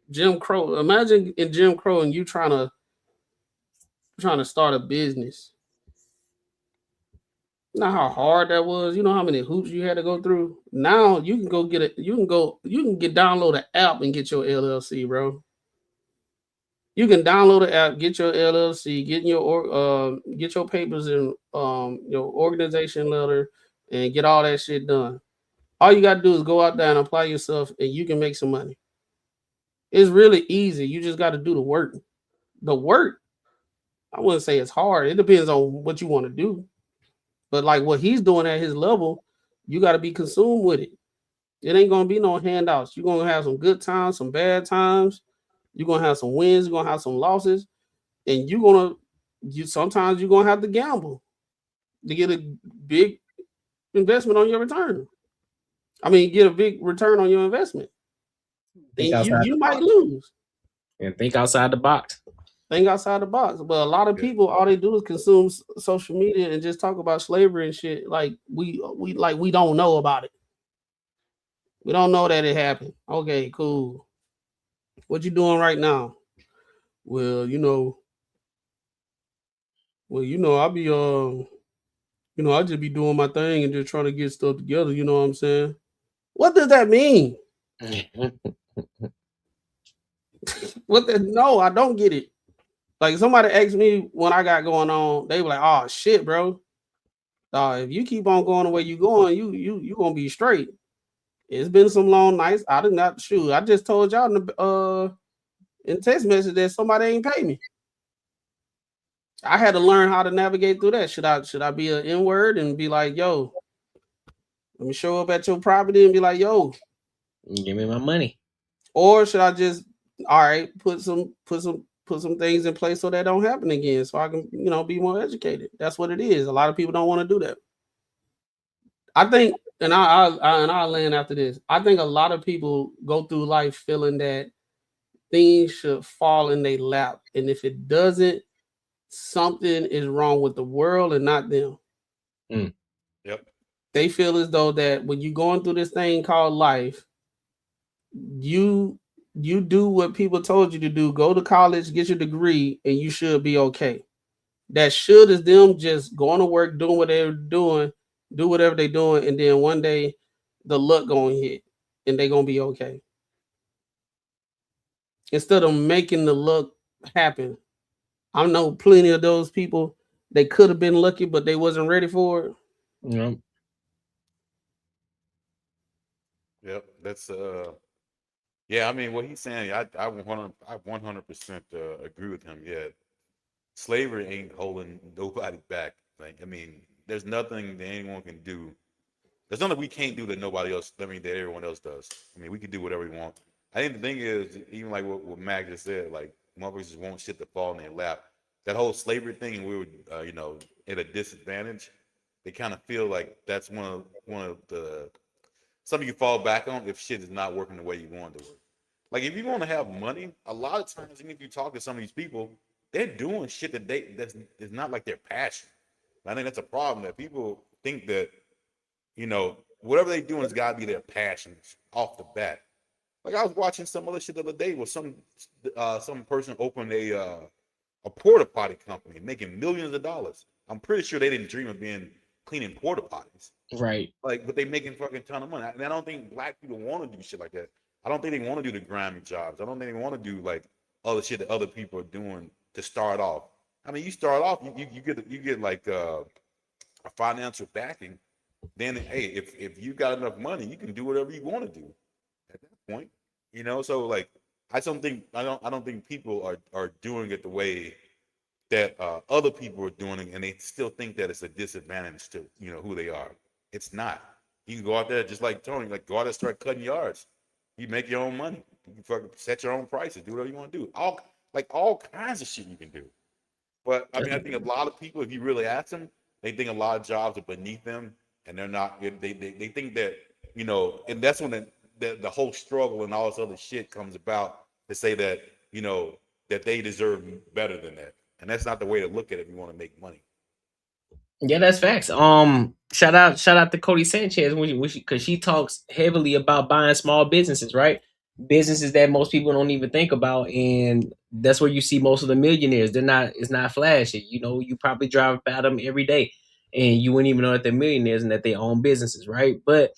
Jim Crow. Imagine in Jim Crow and you trying to start a business. You know how hard that was. You know how many hoops you had to go through. Now you can go get it. You can download an app and get your LLC, bro. You can download the app, get your LLC, get your papers and your organization letter, and get all that shit done. All you got to do is go out there and apply yourself, and you can make some money. It's really easy. You just got to do the work. The work, I wouldn't say it's hard. It depends on what you want to do. But like what he's doing at his level, you got to be consumed with it. It ain't going to be no handouts. You're going to have some good times, some bad times. You're going to have some wins. You're going to have some losses. And sometimes you're going to have to gamble to get a big investment on your return. I mean, get a big return on your investment. And you might lose. And think outside the box. Think outside the box. But a lot of people, all they do is consume social media and just talk about slavery and shit. Like we don't know about it. We don't know that it happened. Okay, cool. What you doing right now? Well, I'll be I just be doing my thing and just trying to get stuff together, you know what I'm saying? What does that mean? No, I don't get it. Like somebody asked me when I got going on, they were like, "Oh shit, bro. If you keep on going the way you going, you gonna be straight." It's been some long nights. I did not shoot. I just told y'all in text message that somebody ain't pay me. I had to learn how to navigate through that. Should I be an N-word and be like, yo, let me show up at your property and be like, yo, give me my money? Or should I just all right, put some things in place so that don't happen again, so I can, be more educated. That's what it is. A lot of people don't want to do that. I think, and I'll land after this. I think a lot of people go through life feeling that things should fall in their lap, and if it doesn't, something is wrong with the world and not them. Yep. They feel as though that when you're going through this thing called life, you do what people told you to do. Go to college, get your degree, and you should be okay. That should is them just going to work, doing what they're doing, do whatever they're doing, and then one day the luck gonna hit and they're gonna be okay. Instead of making the luck happen. I know plenty of those people, they could have been lucky, but they wasn't ready for it. Yep. Yep. That's yeah, I mean what he's saying, I 100% agree with him. Yeah. Slavery ain't holding nobody back. Like, I mean, there's nothing that anyone can do. There's nothing we can't do that nobody else, that everyone else does. I mean, we can do whatever we want. I think the thing is, even like what Mac just said, like, motherfuckers just want shit to fall in their lap. That whole slavery thing, and we were, at a disadvantage. They kind of feel like that's one of the something you fall back on if shit is not working the way you want it to work. Like, if you want to have money, a lot of times, even if you talk to some of these people, they're doing shit that's not like their passion. I think that's a problem, that people think that, whatever they're doing has got to be their passion off the bat. Like, I was watching some other shit the other day where some person opened a porta potty company making millions of dollars. I'm pretty sure they didn't dream of cleaning porta potties. Right. Like, but they making fucking ton of money. And I don't think black people want to do shit like that. I don't think they want to do the grimy jobs. I don't think they want to do like other shit that other people are doing to start off. I mean, you start off, you get like a financial backing. Then, hey, if you got enough money, you can do whatever you want to do at that point. So like, I don't think people are doing it the way that other people are doing it, and they still think that it's a disadvantage to who they are. It's not. You can go out there just like Tony, like go out there and start cutting yards. You make your own money. You can fucking set your own prices. Do whatever you want to do. All kinds of shit you can do. But I mean, I think a lot of people, if you really ask them, they think a lot of jobs are beneath them, and they're not. They think that and that's when the whole struggle and all this other shit comes about, to say that that they deserve better than that, and that's not the way to look at it if you want to make money. Yeah, that's facts. Shout out to Cody Sanchez, because she talks heavily about buying small businesses, right? Businesses that most people don't even think about, and that's where you see most of the millionaires. It's not flashy. You probably drive by them every day, and you wouldn't even know that they're millionaires and that they own businesses, right? But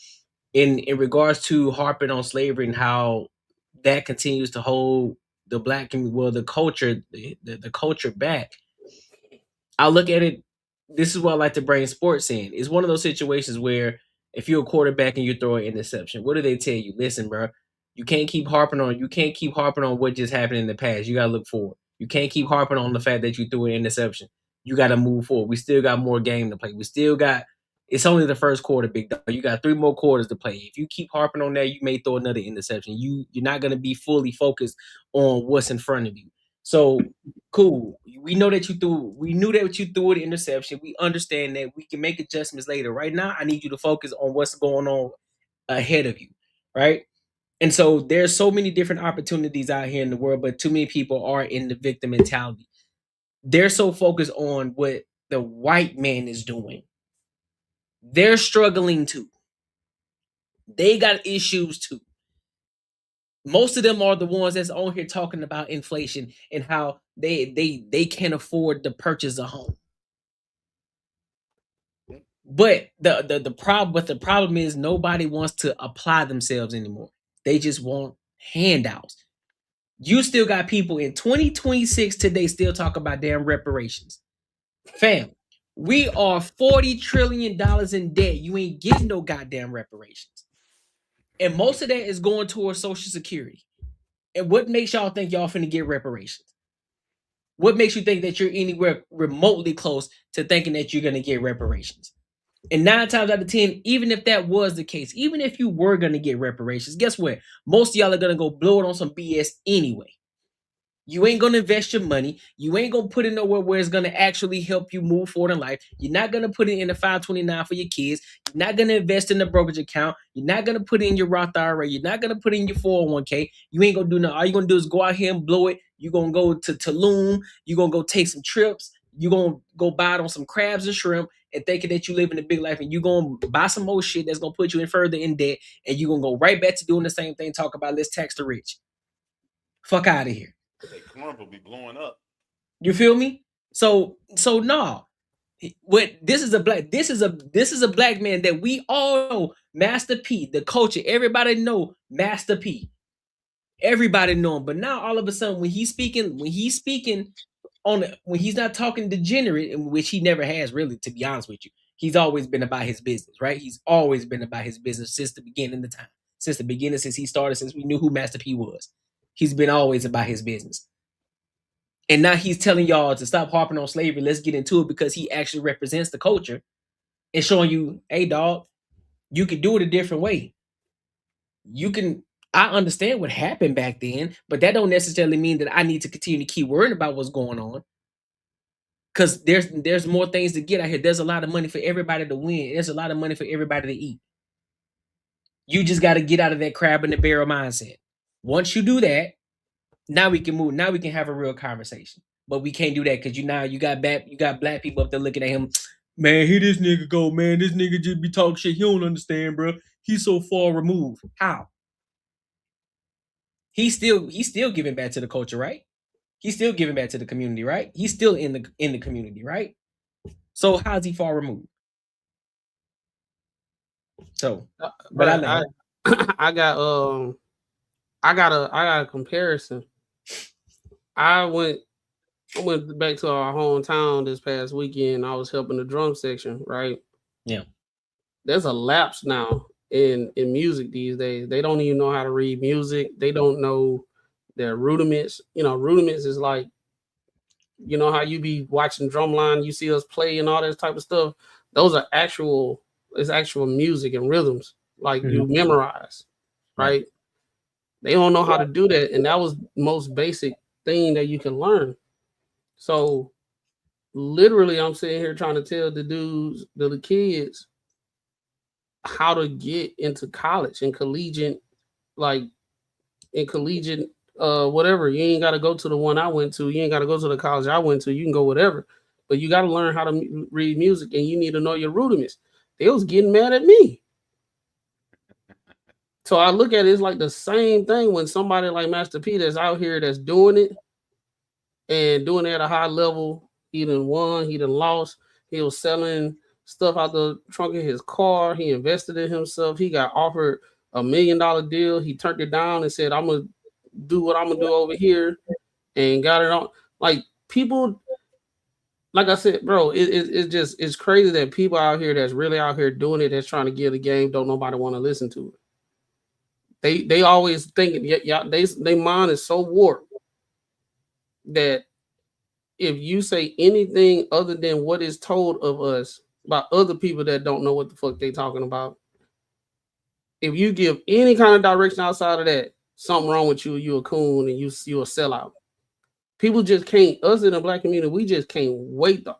in regards to harping on slavery and how that continues to hold the black community, well, the culture back, I look at it. This is what I like to bring sports in. It's one of those situations where if you're a quarterback and you throw an interception, what do they tell you? Listen, bro, you can't keep harping on what just happened in the past. You gotta look forward. You can't keep harping on the fact that you threw an interception. You gotta move forward. We still got more game to play. It's only the first quarter, big dog. You got 3 more quarters to play. If you keep harping on that, you may throw another interception. You're not gonna be fully focused on what's in front of you. So cool. We knew that you threw an interception. We understand that. We can make adjustments later. Right now, I need you to focus on what's going on ahead of you. Right. And so there's so many different opportunities out here in the world, but too many people are in the victim mentality. They're so focused on what the white man is doing. They're struggling too. They got issues too. Most of them are the ones that's on here talking about inflation and how they can't afford to purchase a home. But the problem is nobody wants to apply themselves anymore. They just want handouts. You still got people in 2026 today still talk about damn reparations. Fam, we are $40 trillion in debt. You ain't getting no goddamn reparations. And most of that is going towards Social Security. And what makes y'all think y'all finna get reparations? What makes you think that you're anywhere remotely close to thinking that you're gonna get reparations? And 9 times out of 10, even if that was the case, even if you were gonna get reparations, guess what? Most of y'all are gonna go blow it on some BS anyway. You ain't gonna invest your money. You ain't gonna put it nowhere where it's gonna actually help you move forward in life. You're not gonna put it in a 529 for your kids. You're not gonna invest in the brokerage account. You're not gonna put it in your Roth IRA. You're not gonna put it in your 401k. You ain't gonna do nothing. All you're gonna do is go out here and blow it. You're gonna go to Tulum. You're gonna go take some trips. You're gonna go buy it on some crabs and shrimp and thinking that you live in a big life, and you're gonna buy some more shit that's gonna put you in further in debt, and you're gonna go right back to doing the same thing, talk about let's tax the rich. Fuck out of here. That clump will be blowing up. You feel me? So no. What this is a black man that we all know, Master P, the culture. Everybody know Master P. Everybody know him. But now all of a sudden, when he's speaking when he's not talking degenerate, in which he never has really, to be honest with you, he's always been about his business, right? He's always been about his business since the beginning of the time, since he started, since we knew who Master P was. He's been always about his business. And now he's telling y'all to stop harping on slavery. Let's get into it because he actually represents the culture and showing you, hey, dog, you can do it a different way. I understand what happened back then, but that don't necessarily mean that I need to continue to keep worrying about what's going on. Because there's more things to get out here. There's a lot of money for everybody to win. There's a lot of money for everybody to eat. You just got to get out of that crab in the barrel mindset. Once you do that, now we can move. Now we can have a real conversation. But we can't do that because you got black people up there looking at him. Man, here this nigga go, man. This nigga just be talking shit. He don't understand, bro. He's so far removed. How? He's still giving back to the culture, right? He's still giving back to the community, right? He's still in the community, right? So how's he far removed? So, but I got a comparison. I went back to our hometown this past weekend. I was helping the drum section, right? Yeah. There's a lapse now in music these days. They don't even know how to read music. They don't know their rudiments. Rudiments is like, how you be watching Drumline, you see us play and all that type of stuff. Those are actual music and rhythms like you memorize, right? They don't know how to do that, and that was the most basic thing that you can learn. So literally I'm sitting here trying to tell the kids how to get into college and collegiate, whatever. You ain't got to go to the one I went to. You ain't got to go to the college I went to. You can go whatever, but you got to learn how to read music, and you need to know your rudiments. They was getting mad at me. So I look at it, it's like the same thing when somebody like Master P that's out here that's doing it and doing it at a high level. He done won, he done lost. He was selling stuff out the trunk of his car. He invested in himself. He got offered $1 million deal. He turned it down and said, I'm going to do what I'm going to do over here, and got it on. Like, people, like I said, bro, it's crazy that people out here that's really out here doing it, that's trying to get a game, don't nobody want to listen to it. They always thinking, they mind is so warped that if you say anything other than what is told of us by other people that don't know what the fuck they talking about, if you give any kind of direction outside of that, something wrong with you, you a coon and you a sellout. People just can't, us in the black community, we just can't wait to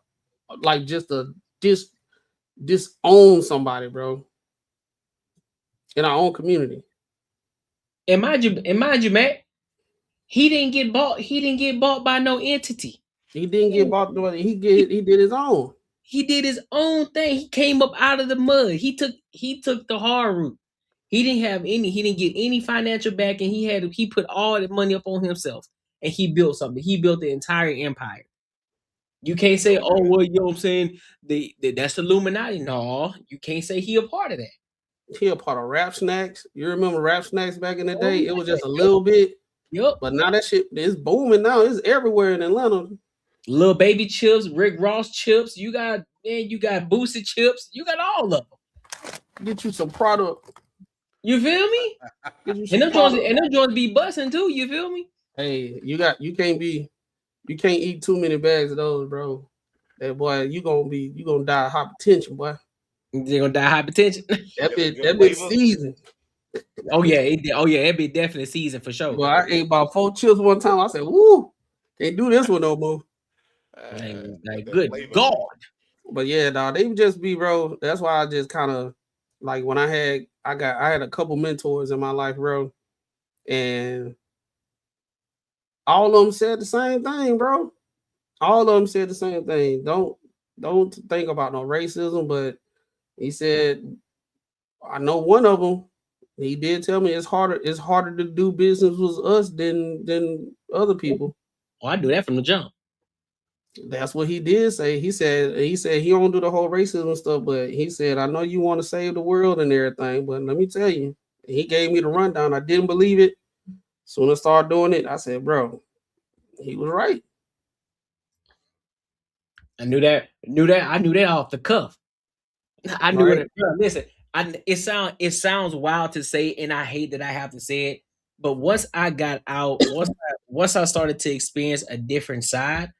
disown somebody, bro, in our own community. And mind you, Matt, he didn't get bought by no entity. He didn't get bought. He did his own. He did his own thing. He came up out of the mud. He took the hard route. He didn't get any financial backing. He put all the money up on himself, and he built something. He built the entire empire. You can't say, oh, well, you know what I'm saying? That's the Illuminati. No, you can't say he a part of that. He a part of Rap Snacks. You remember Rap Snacks back in the Oh, day? It was just a little bit. Yep. But now that shit is booming now. It's everywhere in Atlanta. Little Baby chips, Rick Ross chips. You got Boosie chips. You got all of them. Get you some product. You feel me? And them joints be busting too. You feel me? Hey, you can't eat too many bags of those, bro. That boy, you gonna die of hypertension, boy. You're gonna die of hypertension. That bitch seasoned. Oh yeah, it be definitely seasoned for sure. Well, I ate about 4 chips one time. I said, "Woo, can't do this one no more." Like good God. But yeah, dog, they would just be, bro. That's why I just kind of like when I had a couple mentors in my life, bro, and all of them said the same thing, bro. All of them said the same thing. Don't think about no racism, but he said, I know one of them. He did tell me it's harder to do business with us than other people. Oh, I do that from the jump. That's what he did say. He said he don't do the whole racism stuff, but he said, I know you want to save the world and everything, but let me tell you, he gave me the rundown. I didn't believe it. Soon as I started doing it, I said, bro, he was right. I knew that. I knew that off the cuff. I knew it. Listen, it sounds wild to say, and I hate that I have to say it. But once I got out, once I started to experience a different side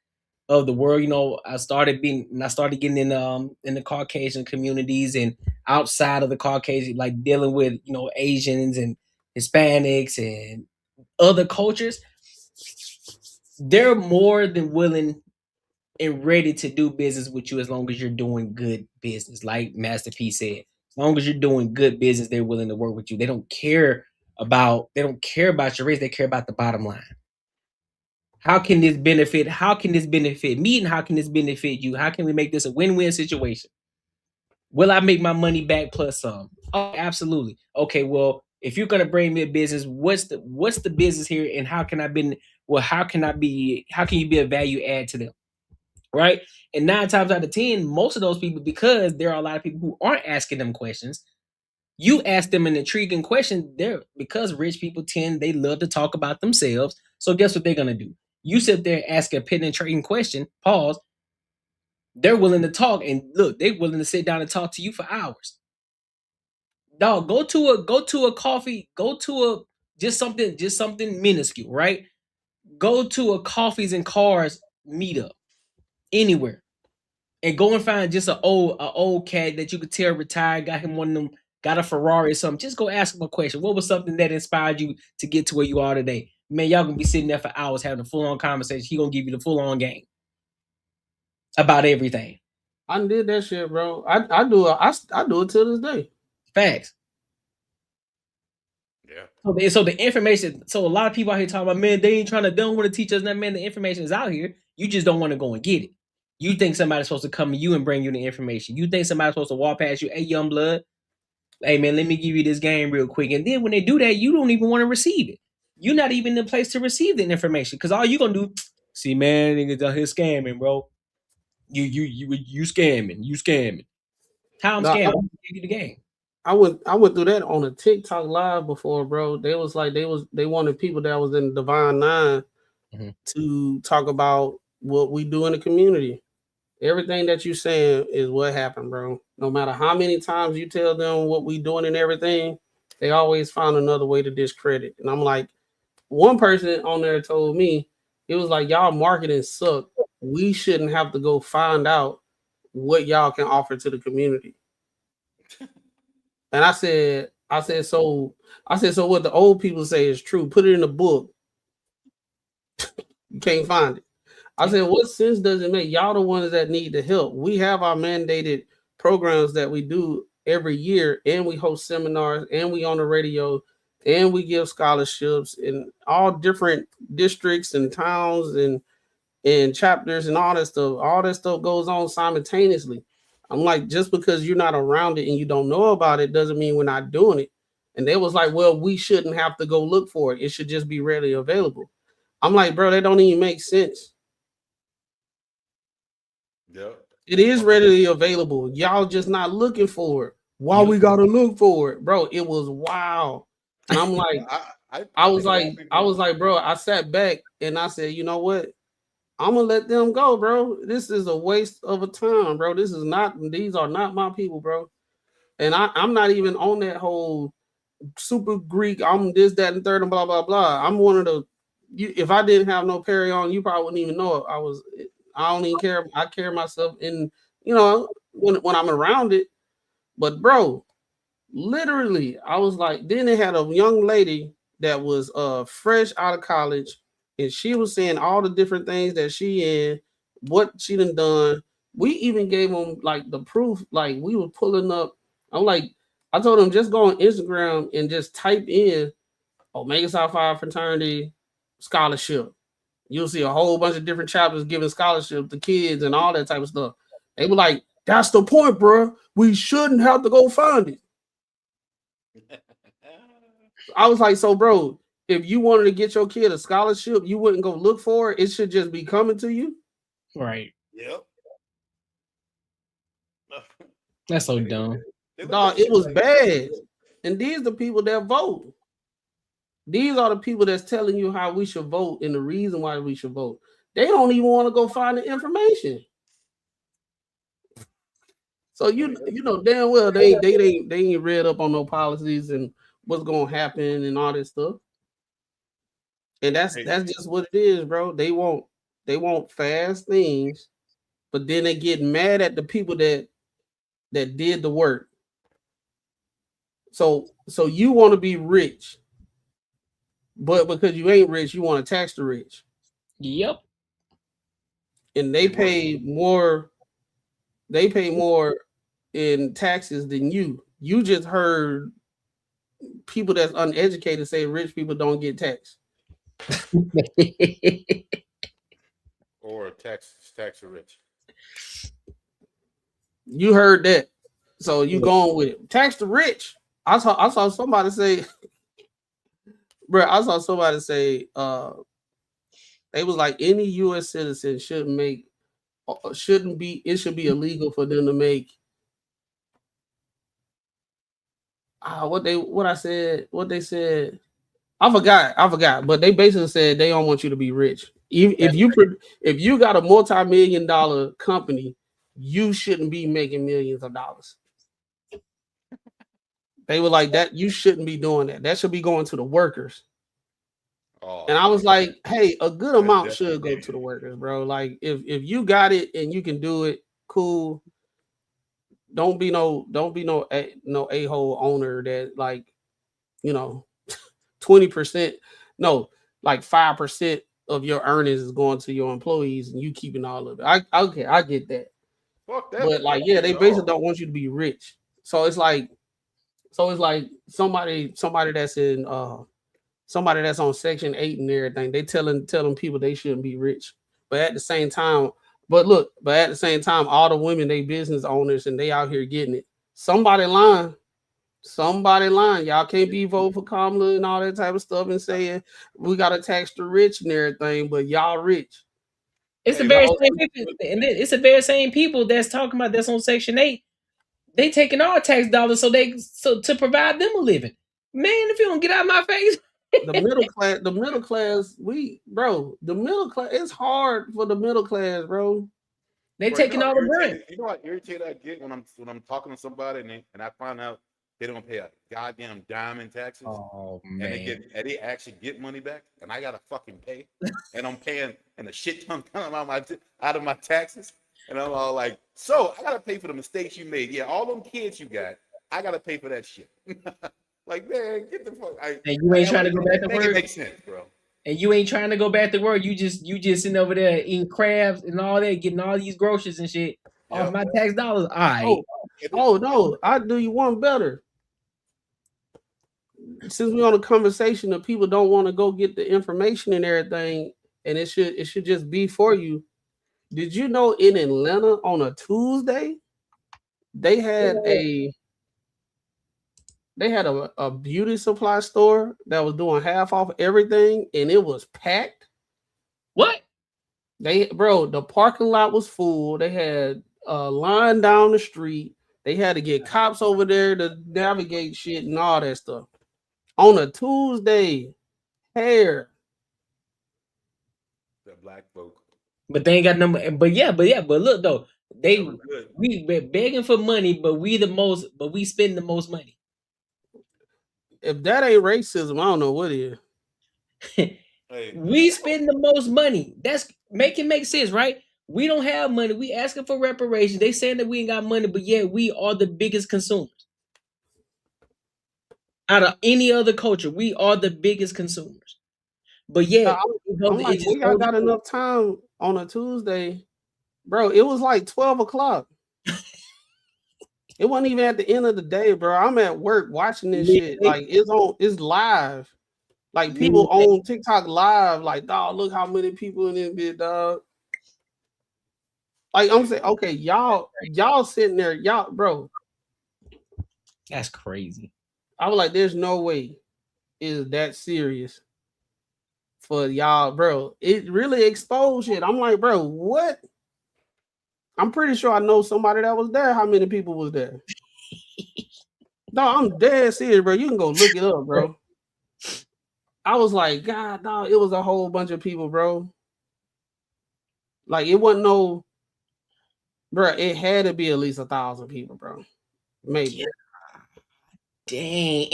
of the world, you know, I started getting in the Caucasian communities and outside of the Caucasian, like dealing with, you know, Asians and Hispanics and other cultures. They're more than willing and ready to do business with you as long as you're doing good business. Like Master P said, as long as you're doing good business, they're willing to work with you. They don't care about your race. They care about the bottom line. How can this benefit me, and how can this benefit you? How can we make this a win-win situation? Will I make my money back plus some? Oh, absolutely. Okay, well, if you're gonna bring me a business, what's the business here, and how can you be a value add to them? Right? And 9 times out of 10, most of those people, because there are a lot of people who aren't asking them questions, you ask them an intriguing question, because rich people they love to talk about themselves. So guess what they're gonna do? You sit there and ask a penetrating question, pause. They're willing to talk, and look, they're willing to sit down and talk to you for hours. Dog, go to a coffee, just something minuscule, right? Go to a coffees and cars meetup anywhere, and go and find just an old cat that you could tell retired, got a Ferrari or something. Just go ask him a question. What was something that inspired you to get to where you are today? Man, y'all gonna be sitting there for hours having a full-on conversation. He gonna give you the full-on game about everything. I did that shit, bro. I do it to this day. Facts. Yeah. So the information. So a lot of people out here talking about, man, they don't want to teach us that. Man, the information is out here. You just don't want to go and get it. You think somebody's supposed to come to you and bring you the information. You think somebody's supposed to walk past you, hey, young blood, hey, man, let me give you this game real quick. And then when they do that, you don't even want to receive it. You're not even in the place to receive the information, because all you gonna do, see, man, niggas out here scamming, bro. You scamming. How I'm scamming? I'm give you the game. I went through that on a TikTok live before, bro. They wanted people that was in Divine 9 to talk about what we do in the community. Everything that you saying is what happened, bro. No matter how many times you tell them what we doing and everything, they always find another way to discredit. And I'm like, one person on there told me, it was like, y'all marketing suck. We shouldn't have to go find out what y'all can offer to the community. And I said, so what the old people say is true. Put it in a book. You can't find it. I said, what sense does it make? Y'all the ones that need the help. We have our mandated programs that we do every year, and we host seminars, and we on the radio, and we give scholarships in all different districts and towns and chapters and all that stuff. All that stuff goes on simultaneously. I'm like, just because you're not around it and you don't know about it doesn't mean we're not doing it. And they was like, well, we shouldn't have to go look for it. It should just be readily available. I'm like, bro, that don't even make sense. Yep. It is readily available. Y'all just not looking for it. Why we gotta look for it, bro? It was wild, and I'm like, I was like, bro. I sat back and I said, you know what? I'm gonna let them go, bro. This is a waste of a time, bro. These are not my people, bro. And I'm not even on that whole super Greek. I'm this, that, and third, and blah, blah, blah. I'm one of the. If I didn't have no Perry on, you probably wouldn't even know it. I don't even care. I carry myself in, when I'm around it. But bro, literally, I was like, then they had a young lady that was fresh out of college, and she was saying all the different things that she in, what she done. We even gave them like the proof, like we were pulling up. I told them just go on Instagram and just type in Omega Psi Phi fraternity scholarship. You'll see a whole bunch of different chapters giving scholarship to kids and all that type of stuff. They were like, that's the point, bro. We shouldn't have to go find it. I was like, so bro, if you wanted to get your kid a scholarship, you wouldn't go look for it. It should just be coming to you. Right. Yep. That's so dumb. Dog, it was bad. And these are the people that vote. These are the people that's telling you how we should vote and the reason why we should vote. They don't even want to go find the information. So you know damn well they ain't read up on no policies and what's gonna happen and all this stuff. And that's just what it is, bro. They want fast things, but then they get mad at the people that did the work. So you want to be rich, but because you ain't rich, you want to tax the rich. Yep. And they pay more. They pay more in taxes than you. You just heard people that's uneducated say rich people don't get taxed. Or tax the rich. You heard that. So you going with it. Tax the rich. I saw somebody say, bro, I saw somebody say they was like any US citizen should be illegal for them to make what they said. I forgot, but they basically said they don't want you to be rich. If you got a multi-million-dollar company, you shouldn't be making millions of dollars. They were like that. You shouldn't be doing that. That should be going to the workers. And I was like, hey, a good amount should go to the workers, bro. Like if you got it and you can do it, cool. Don't be no a-hole owner that like, 20%, no, like 5% of your earnings is going to your employees and you keeping all of it. I get that. Fuck that. But like, yeah, they basically don't want you to be rich. So it's like somebody that's in somebody that's on Section 8 and everything, they telling people they shouldn't be rich. But at the same time, all the women, they business owners and they out here getting it. Somebody lying. Y'all can't be voting for Kamala and all that type of stuff and saying we gotta tax the rich and everything, but y'all rich. It's the very same people, and it's the very same people that's talking about that's on Section 8. They taking our tax dollars so to provide them a living. Man, if you don't get out of my face. The middle class, the middle class, it's hard for the middle class, bro. They taking all the brunt. You know how irritated I get when I'm talking to somebody and I find out they don't pay a goddamn dime in taxes. Oh man! And they actually get money back, and I gotta fucking pay, and I'm paying and a shit ton coming out of my taxes, and I'm all like, so I gotta pay for the mistakes you made. Yeah, all them kids you got, I gotta pay for that shit. Like, man, get the fuck. And you ain't trying to go back to work. It makes sense, bro. And you ain't trying to go back to work. You just sitting over there eating crabs and all that, getting all these groceries and shit off my tax dollars. All right. Oh no, I do you one better. Since we're on a conversation of people don't want to go get the information and everything, and it should just be for you. Did you know in Atlanta on a Tuesday, they had a beauty supply store that was doing half off everything, and it was packed. What? The parking lot was full. They had a line down the street. They had to get cops over there to navigate shit and all that stuff. On a Tuesday, hair. The black folk. But they ain't got no. But look though, we been begging for money, but we spend the most money. If that ain't racism, I don't know what is. We spend the most money. That's make sense, right? We don't have money. We asking for reparations. They saying that we ain't got money, but yet we are the biggest consumers. Out of any other culture, we are the biggest consumers. But yeah, I'm like, we got enough time on a Tuesday, bro. It was like 12 o'clock. It wasn't even at the end of the day, bro. I'm at work watching this shit. Like it's live. Like people on TikTok live, like, dog, look how many people in this bit, dog. Like I'm saying, okay, y'all sitting there, y'all, bro. That's crazy. I was like, there's no way is that serious for y'all, bro. It really exposed it. I'm like, bro, what? I'm pretty sure I know somebody that was there. How many people was there? No, I'm dead serious, bro. You can go look it up, bro. I was like, God, dog, it was a whole bunch of people, bro. Like, it wasn't no, bro. It had to be at least 1,000 people, bro. Maybe. Dang,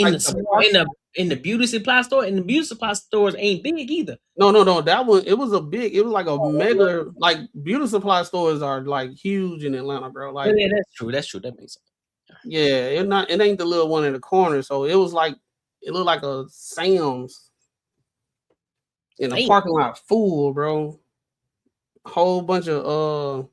in the beauty supply store, and the beauty supply stores ain't big either. No. That one, it was like a mega, like beauty supply stores are like huge in Atlanta, bro. Like, yeah, that's true. That makes sense. Yeah, it ain't the little one in the corner. So it was like, it looked like a Sam's in the parking lot full, bro. Whole bunch of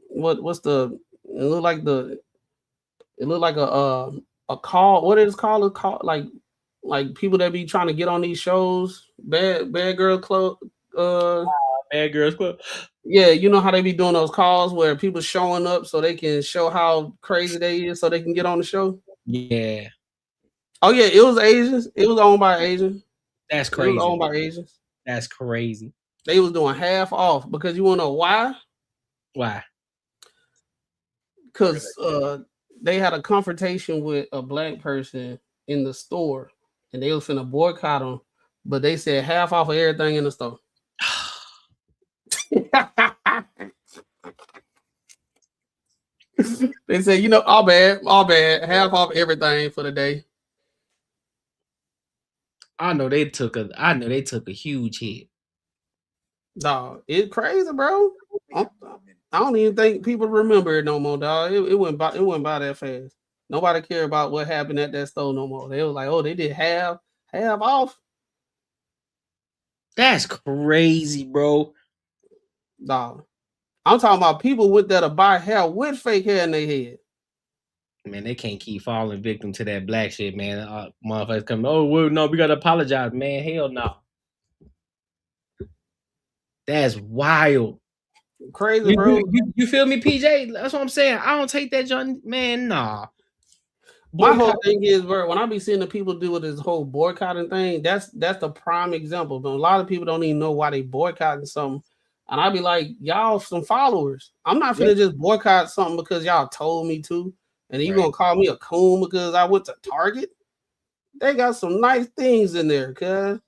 what's the? It looked like a call. What is it called? A call, like people that be trying to get on these shows. Bad Girl Club. Bad Girls Club. Yeah, you know how they be doing those calls where people showing up so they can show how crazy they is so they can get on the show. Yeah. Oh yeah, it was Asians. It was owned by Asians. That's crazy. It was owned by Asians. That's crazy. They was doing half off because you want to know why? Why? Because they had a confrontation with a black person in the store, and they was finna boycott them, but they said half off of everything in the store. They said, all bad, half off everything for the day. I know they took a huge hit. Dog, it's crazy, bro. I don't even think people remember it no more, dog. It went by that fast. Nobody care about what happened at that store no more. They was like, oh, they did half off. That's crazy, bro. Dog. I'm talking about people with that to buy hair with fake hair in their head. Man, they can't keep falling victim to that black shit, man. Motherfuckers come, oh, well, no, we gotta apologize, man. Hell no. That's wild. Crazy, bro. You feel me, PJ? That's what I'm saying. I don't take that, John. Man, nah. My whole thing is, bro, when I be seeing the people do with this whole boycotting thing, that's the prime example. But a lot of people don't even know why they boycotting something. And I be like, y'all some followers. I'm not finna just boycott something because y'all told me to. And then you gonna call me a coon because I went to Target? They got some nice things in there, cuz.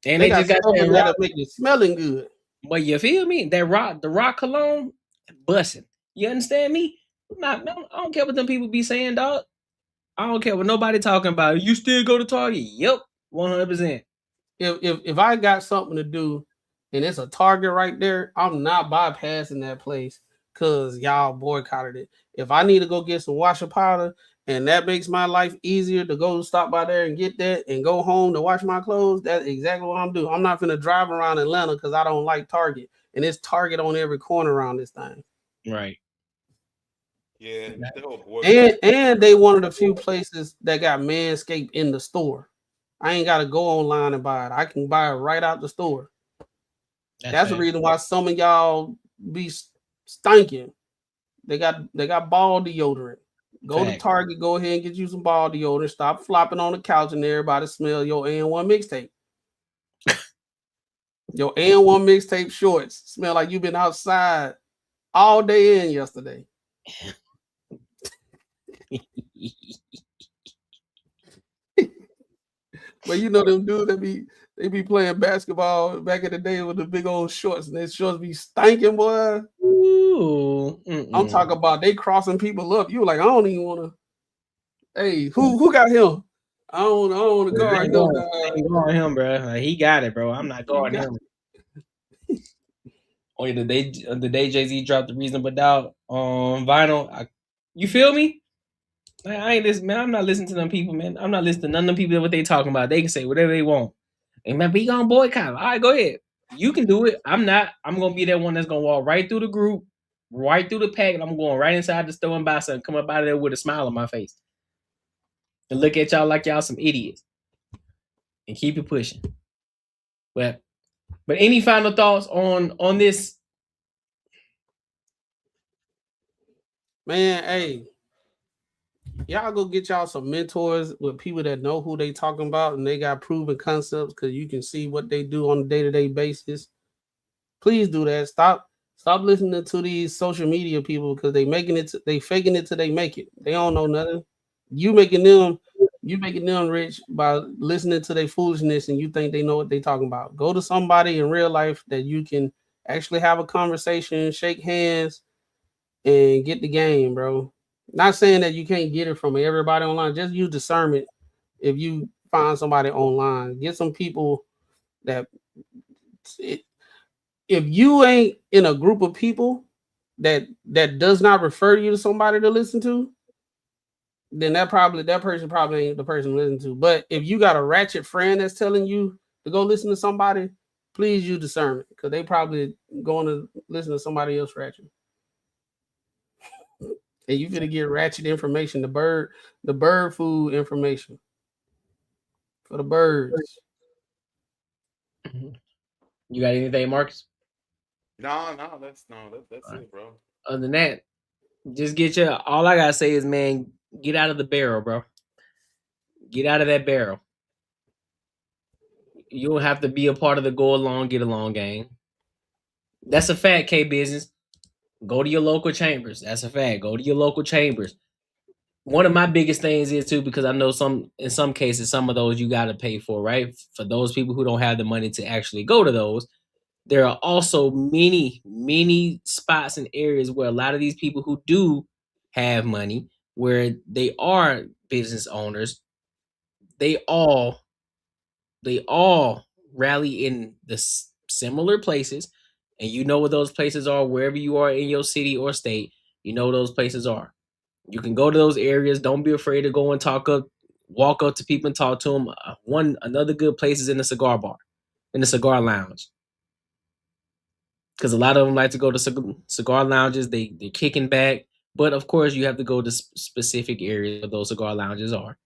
And they just got that make you smelling good. But you feel me? The rock cologne, busting. You understand me? I don't care what them people be saying, dog. I don't care what nobody talking about. You still go to Target? Yep, 100%. If I got something to do and it's a Target right there, I'm not bypassing that place because y'all boycotted it. If I need to go get some washer powder and that makes my life easier to go stop by there and get that and go home to wash my clothes, that's exactly what I'm doing. I'm not gonna drive around Atlanta because I don't like Target. And it's Target on every corner around this thing. Right. Yeah. And they one of the few places that got Manscaped in the store. I ain't gotta go online and buy it. I can buy it right out the store. That's the reason why some of y'all be stinking. They got ball deodorant. Go to Target, go ahead and get you some ball deodorant. Stop flopping on the couch and everybody smell your AN1 mixtape. Your and1 mixtape shorts smell like you've been outside all day and yesterday. But you know them dudes that they be playing basketball back in the day with the big old shorts, and their shorts be stinking, boy. Ooh, I'm talking about they crossing people up. You like, I don't even want to. Hey, who got him? I don't want to guard him. I ain't guard him, bro. He got it, bro. I'm not guarding him. Oh, yeah, the day Jay-Z dropped the Reasonable Doubt on vinyl. You feel me? I ain't listen, man. I'm not listening to them people, man. I'm not listening to none of them people what they talking about. They can say whatever they want. And man, we gonna boycott. All right, go ahead. You can do it. I'm not. I'm gonna be that one that's gonna walk right through the group, right through the pack, and I'm going right inside the store and buy something. Come up out of there with a smile on my face, and look at y'all like y'all some idiots, and keep it pushing. But any final thoughts on this? Man, hey, y'all go get y'all some mentors with people that know who they talking about and they got proven concepts because you can see what they do on a day-to-day basis. Please do that. Stop listening to these social media people because they faking it till they make it. They don't know nothing. You making them rich by listening to their foolishness and you think they know what they talking about. Go to somebody in real life that you can actually have a conversation, shake hands, and get the game, bro. Not saying that you can't get it from everybody online. Just use discernment. If you find somebody online, get some people that if you ain't in a group of people that does not refer you to somebody to listen to, then that person probably ain't the person to listen to. But if you got a ratchet friend that's telling you to go listen to somebody, please use discernment because they probably going to listen to somebody else ratchet. And you gonna get ratchet information, the bird food information for the birds. You got anything, Marcus? No, that's it, bro. Other than that, just get your. All I gotta say is, man, get out of the barrel, bro. Get out of that barrel. You don't have to be a part of the go along, get along gang. That's a fact, K business. Go to your local chambers. That's a fact. Go to your local chambers. One of my biggest things is too, because I know in some cases, some of those you got to pay for, right? For those people who don't have the money to actually go to those, there are also many spots and areas where a lot of these people who do have money, where they are business owners, they all rally in the similar places, and you know what those places are wherever you are in your city or state. You know those places are. You can go to those areas. Don't be afraid to go and walk up to people and talk to them. Another good place is in the cigar bar, in the cigar lounge, because a lot of them like to go to cigar lounges. They're kicking back, but of course you have to go to specific areas where those cigar lounges are.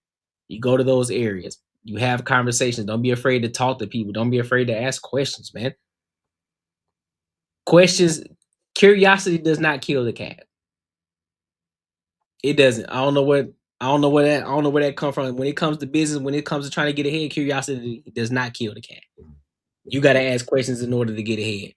You go to those areas. You have conversations. Don't be afraid to talk to people. Don't be afraid to ask questions, man. Curiosity does not kill the cat. It doesn't. I don't know where that comes from. When it comes to business, when it comes to trying to get ahead, curiosity does not kill the cat. You got to ask questions in order to get ahead.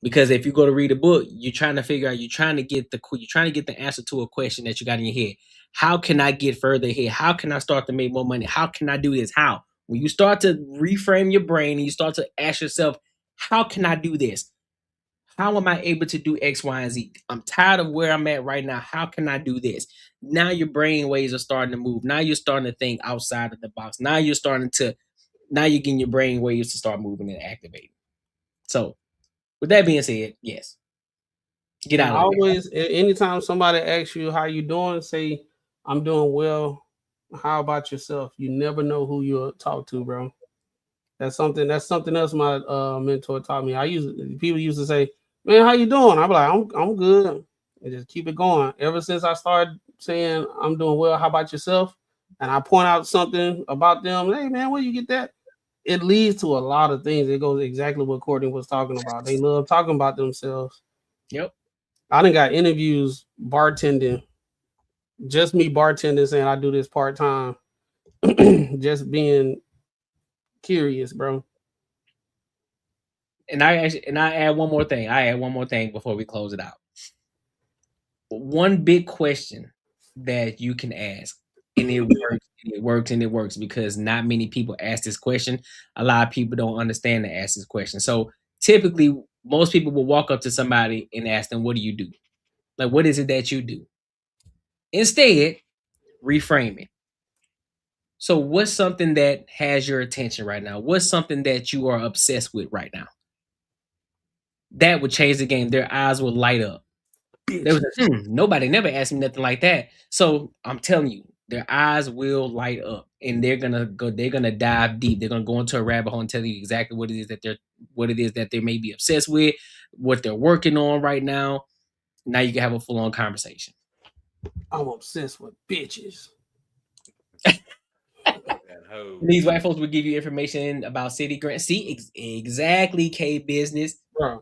Because if you go to read a book, you're trying to figure out, you're trying to get the answer to a question that you got in your head. How can I get further ahead? How can I start to make more money? How can I do this? How? When you start to reframe your brain and you start to ask yourself, how can I do this? How am I able to do X, Y, and Z? I'm tired of where I'm at right now. How can I do this? Now your brain waves are starting to move. Now you're starting to think outside of the box. Now you're getting your brain waves to start moving and activating. So with that being said, yes. Get out of it. Always, anytime somebody asks you how you doing, say, I'm doing well. How about yourself? You never know who you'll talk to, bro. That's something else my mentor taught me. People used to say, man, how you doing? I'm like, I'm good. And just keep it going. Ever since I started saying I'm doing well, how about yourself? And I point out something about them, hey man, where you get that? It leads to a lot of things. It goes exactly what Courtney was talking about. They love talking about themselves. Yep. I done got interviews bartending, just me bartending saying I do this part-time, just being curious, bro. And I add one more thing. I add one more thing before we close it out. One big question that you can ask, and it works, and it works, and it works because not many people ask this question. A lot of people don't understand to ask this question. So typically, most people will walk up to somebody and ask them, "What do you do? Like, what is it that you do?" Instead, reframe it. So, what's something that has your attention right now? What's something that you are obsessed with right now? That would change the game. Their eyes would light up. They was like, nobody never asked me nothing like that. So I'm telling you, their eyes will light up, and they're gonna go. They're gonna dive deep. They're gonna go into a rabbit hole and tell you exactly what it is that they may be obsessed with, what they're working on right now. Now you can have a full on conversation. I'm obsessed with bitches. These white folks will give you information about city grants. See, exactly, K business, bro.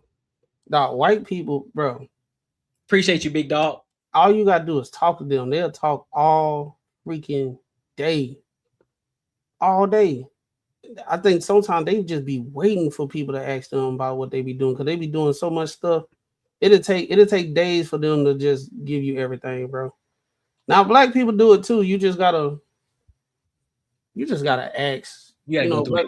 Dog, white people, bro. Appreciate you, big dog. All you gotta do is talk to them. They'll talk all freaking day, all day. I think sometimes they just be waiting for people to ask them about what they be doing because they be doing so much stuff. It'll take days for them to just give you everything, bro. Now black people do it too. You just gotta ask. You gotta go through the hay.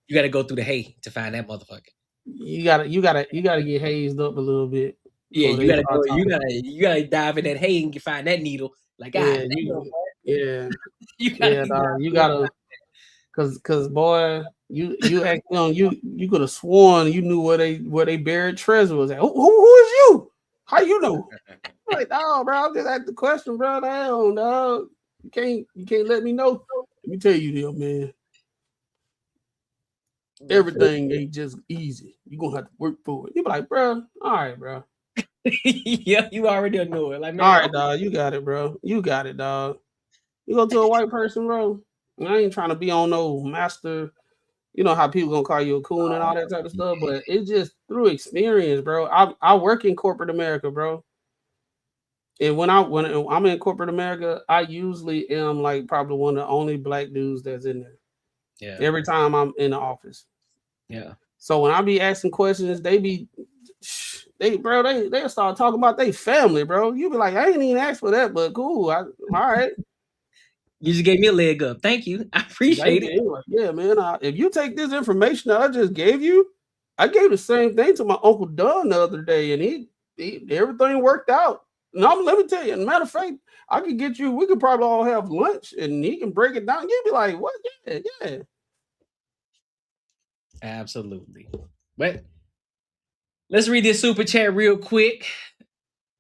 You gotta go through the hay to find that motherfucker. You gotta get hazed up a little bit. Yeah, you gotta go. You gotta dive in that hay and find that needle. Like, you gotta, cause boy, you act young. You could have sworn you knew where they buried treasure was at. Who is you? How you know? Like, no, bro, I'm just asking the question, bro. Damn, dog. You can't let me know. Let me tell you this, man. Everything ain't just easy. You're gonna have to work for it. You be like, bro, all right, bro. Yeah, you already know it. Like, man, all right, dog, you got it, bro. You got it, dog. You go to a white person, bro. I ain't trying to be on no master. You know how people gonna call you a coon and all that type of stuff, but it's just through experience, bro. I work in corporate America, bro. And when I'm in corporate America, I usually am like probably one of the only black dudes that's in there. Yeah. Every time I'm in the office. Yeah. So when I be asking questions, they'll start talking about their family, bro. You be like, I ain't even asked for that, but cool. All right. You just gave me a leg up. Thank you. I appreciate it. Anyway, yeah, man. If you take this information that I just gave you, I gave the same thing to my Uncle Don the other day, and he everything worked out. No, let me tell you. As a matter of fact, I could get you. We could probably all have lunch, and he can break it down. You'd be like, "What? Yeah." Absolutely. But let's read this super chat real quick.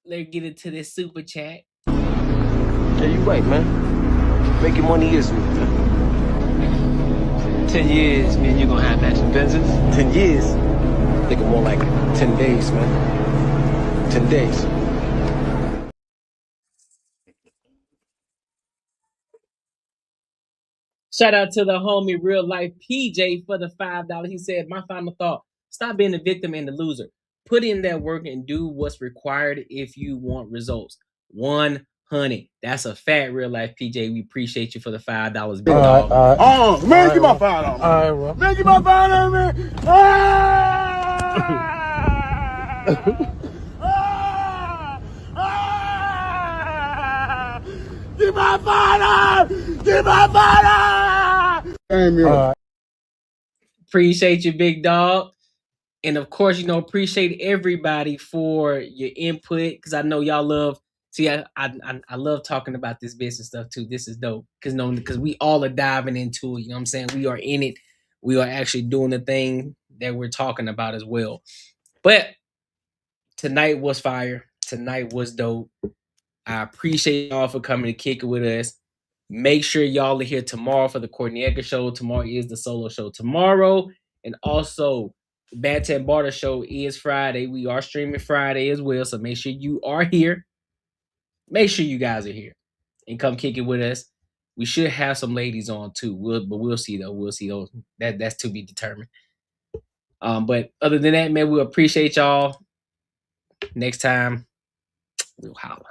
Let's get into this super chat. Yeah, you right, man. Making money is me, man. 10 years, me and you gonna have matching Benzes. 10 years? Thinking more like 10 days, man. 10 days. Shout out to the homie Real Life PJ for the $5. He said, my final thought, stop being the victim and the loser. Put in that work and do what's required if you want results. 100. That's a fat Real Life PJ. We appreciate you for the $5. Big dog. Man, give my $5. All right, man, give my $5, man. Give my $5. Give my $5. Appreciate you, big dog. And of course, appreciate everybody for your input because I know y'all love. See, I love talking about this business stuff too. This is dope because we all are diving into it. You know what I'm saying? We are in it. We are actually doing the thing that we're talking about as well. But tonight was fire. Tonight was dope. I appreciate y'all for coming to kick it with us. Make sure y'all are here tomorrow for the Courtney Ecker Show. Tomorrow is the solo show tomorrow. And also, Banter Barter Show is Friday. We are streaming Friday as well. So make sure you are here. Make sure you guys are here and come kick it with us. We should have some ladies on too. But we'll see though. We'll see those. That's to be determined. But other than that, man, we appreciate y'all. Next time, we'll holla.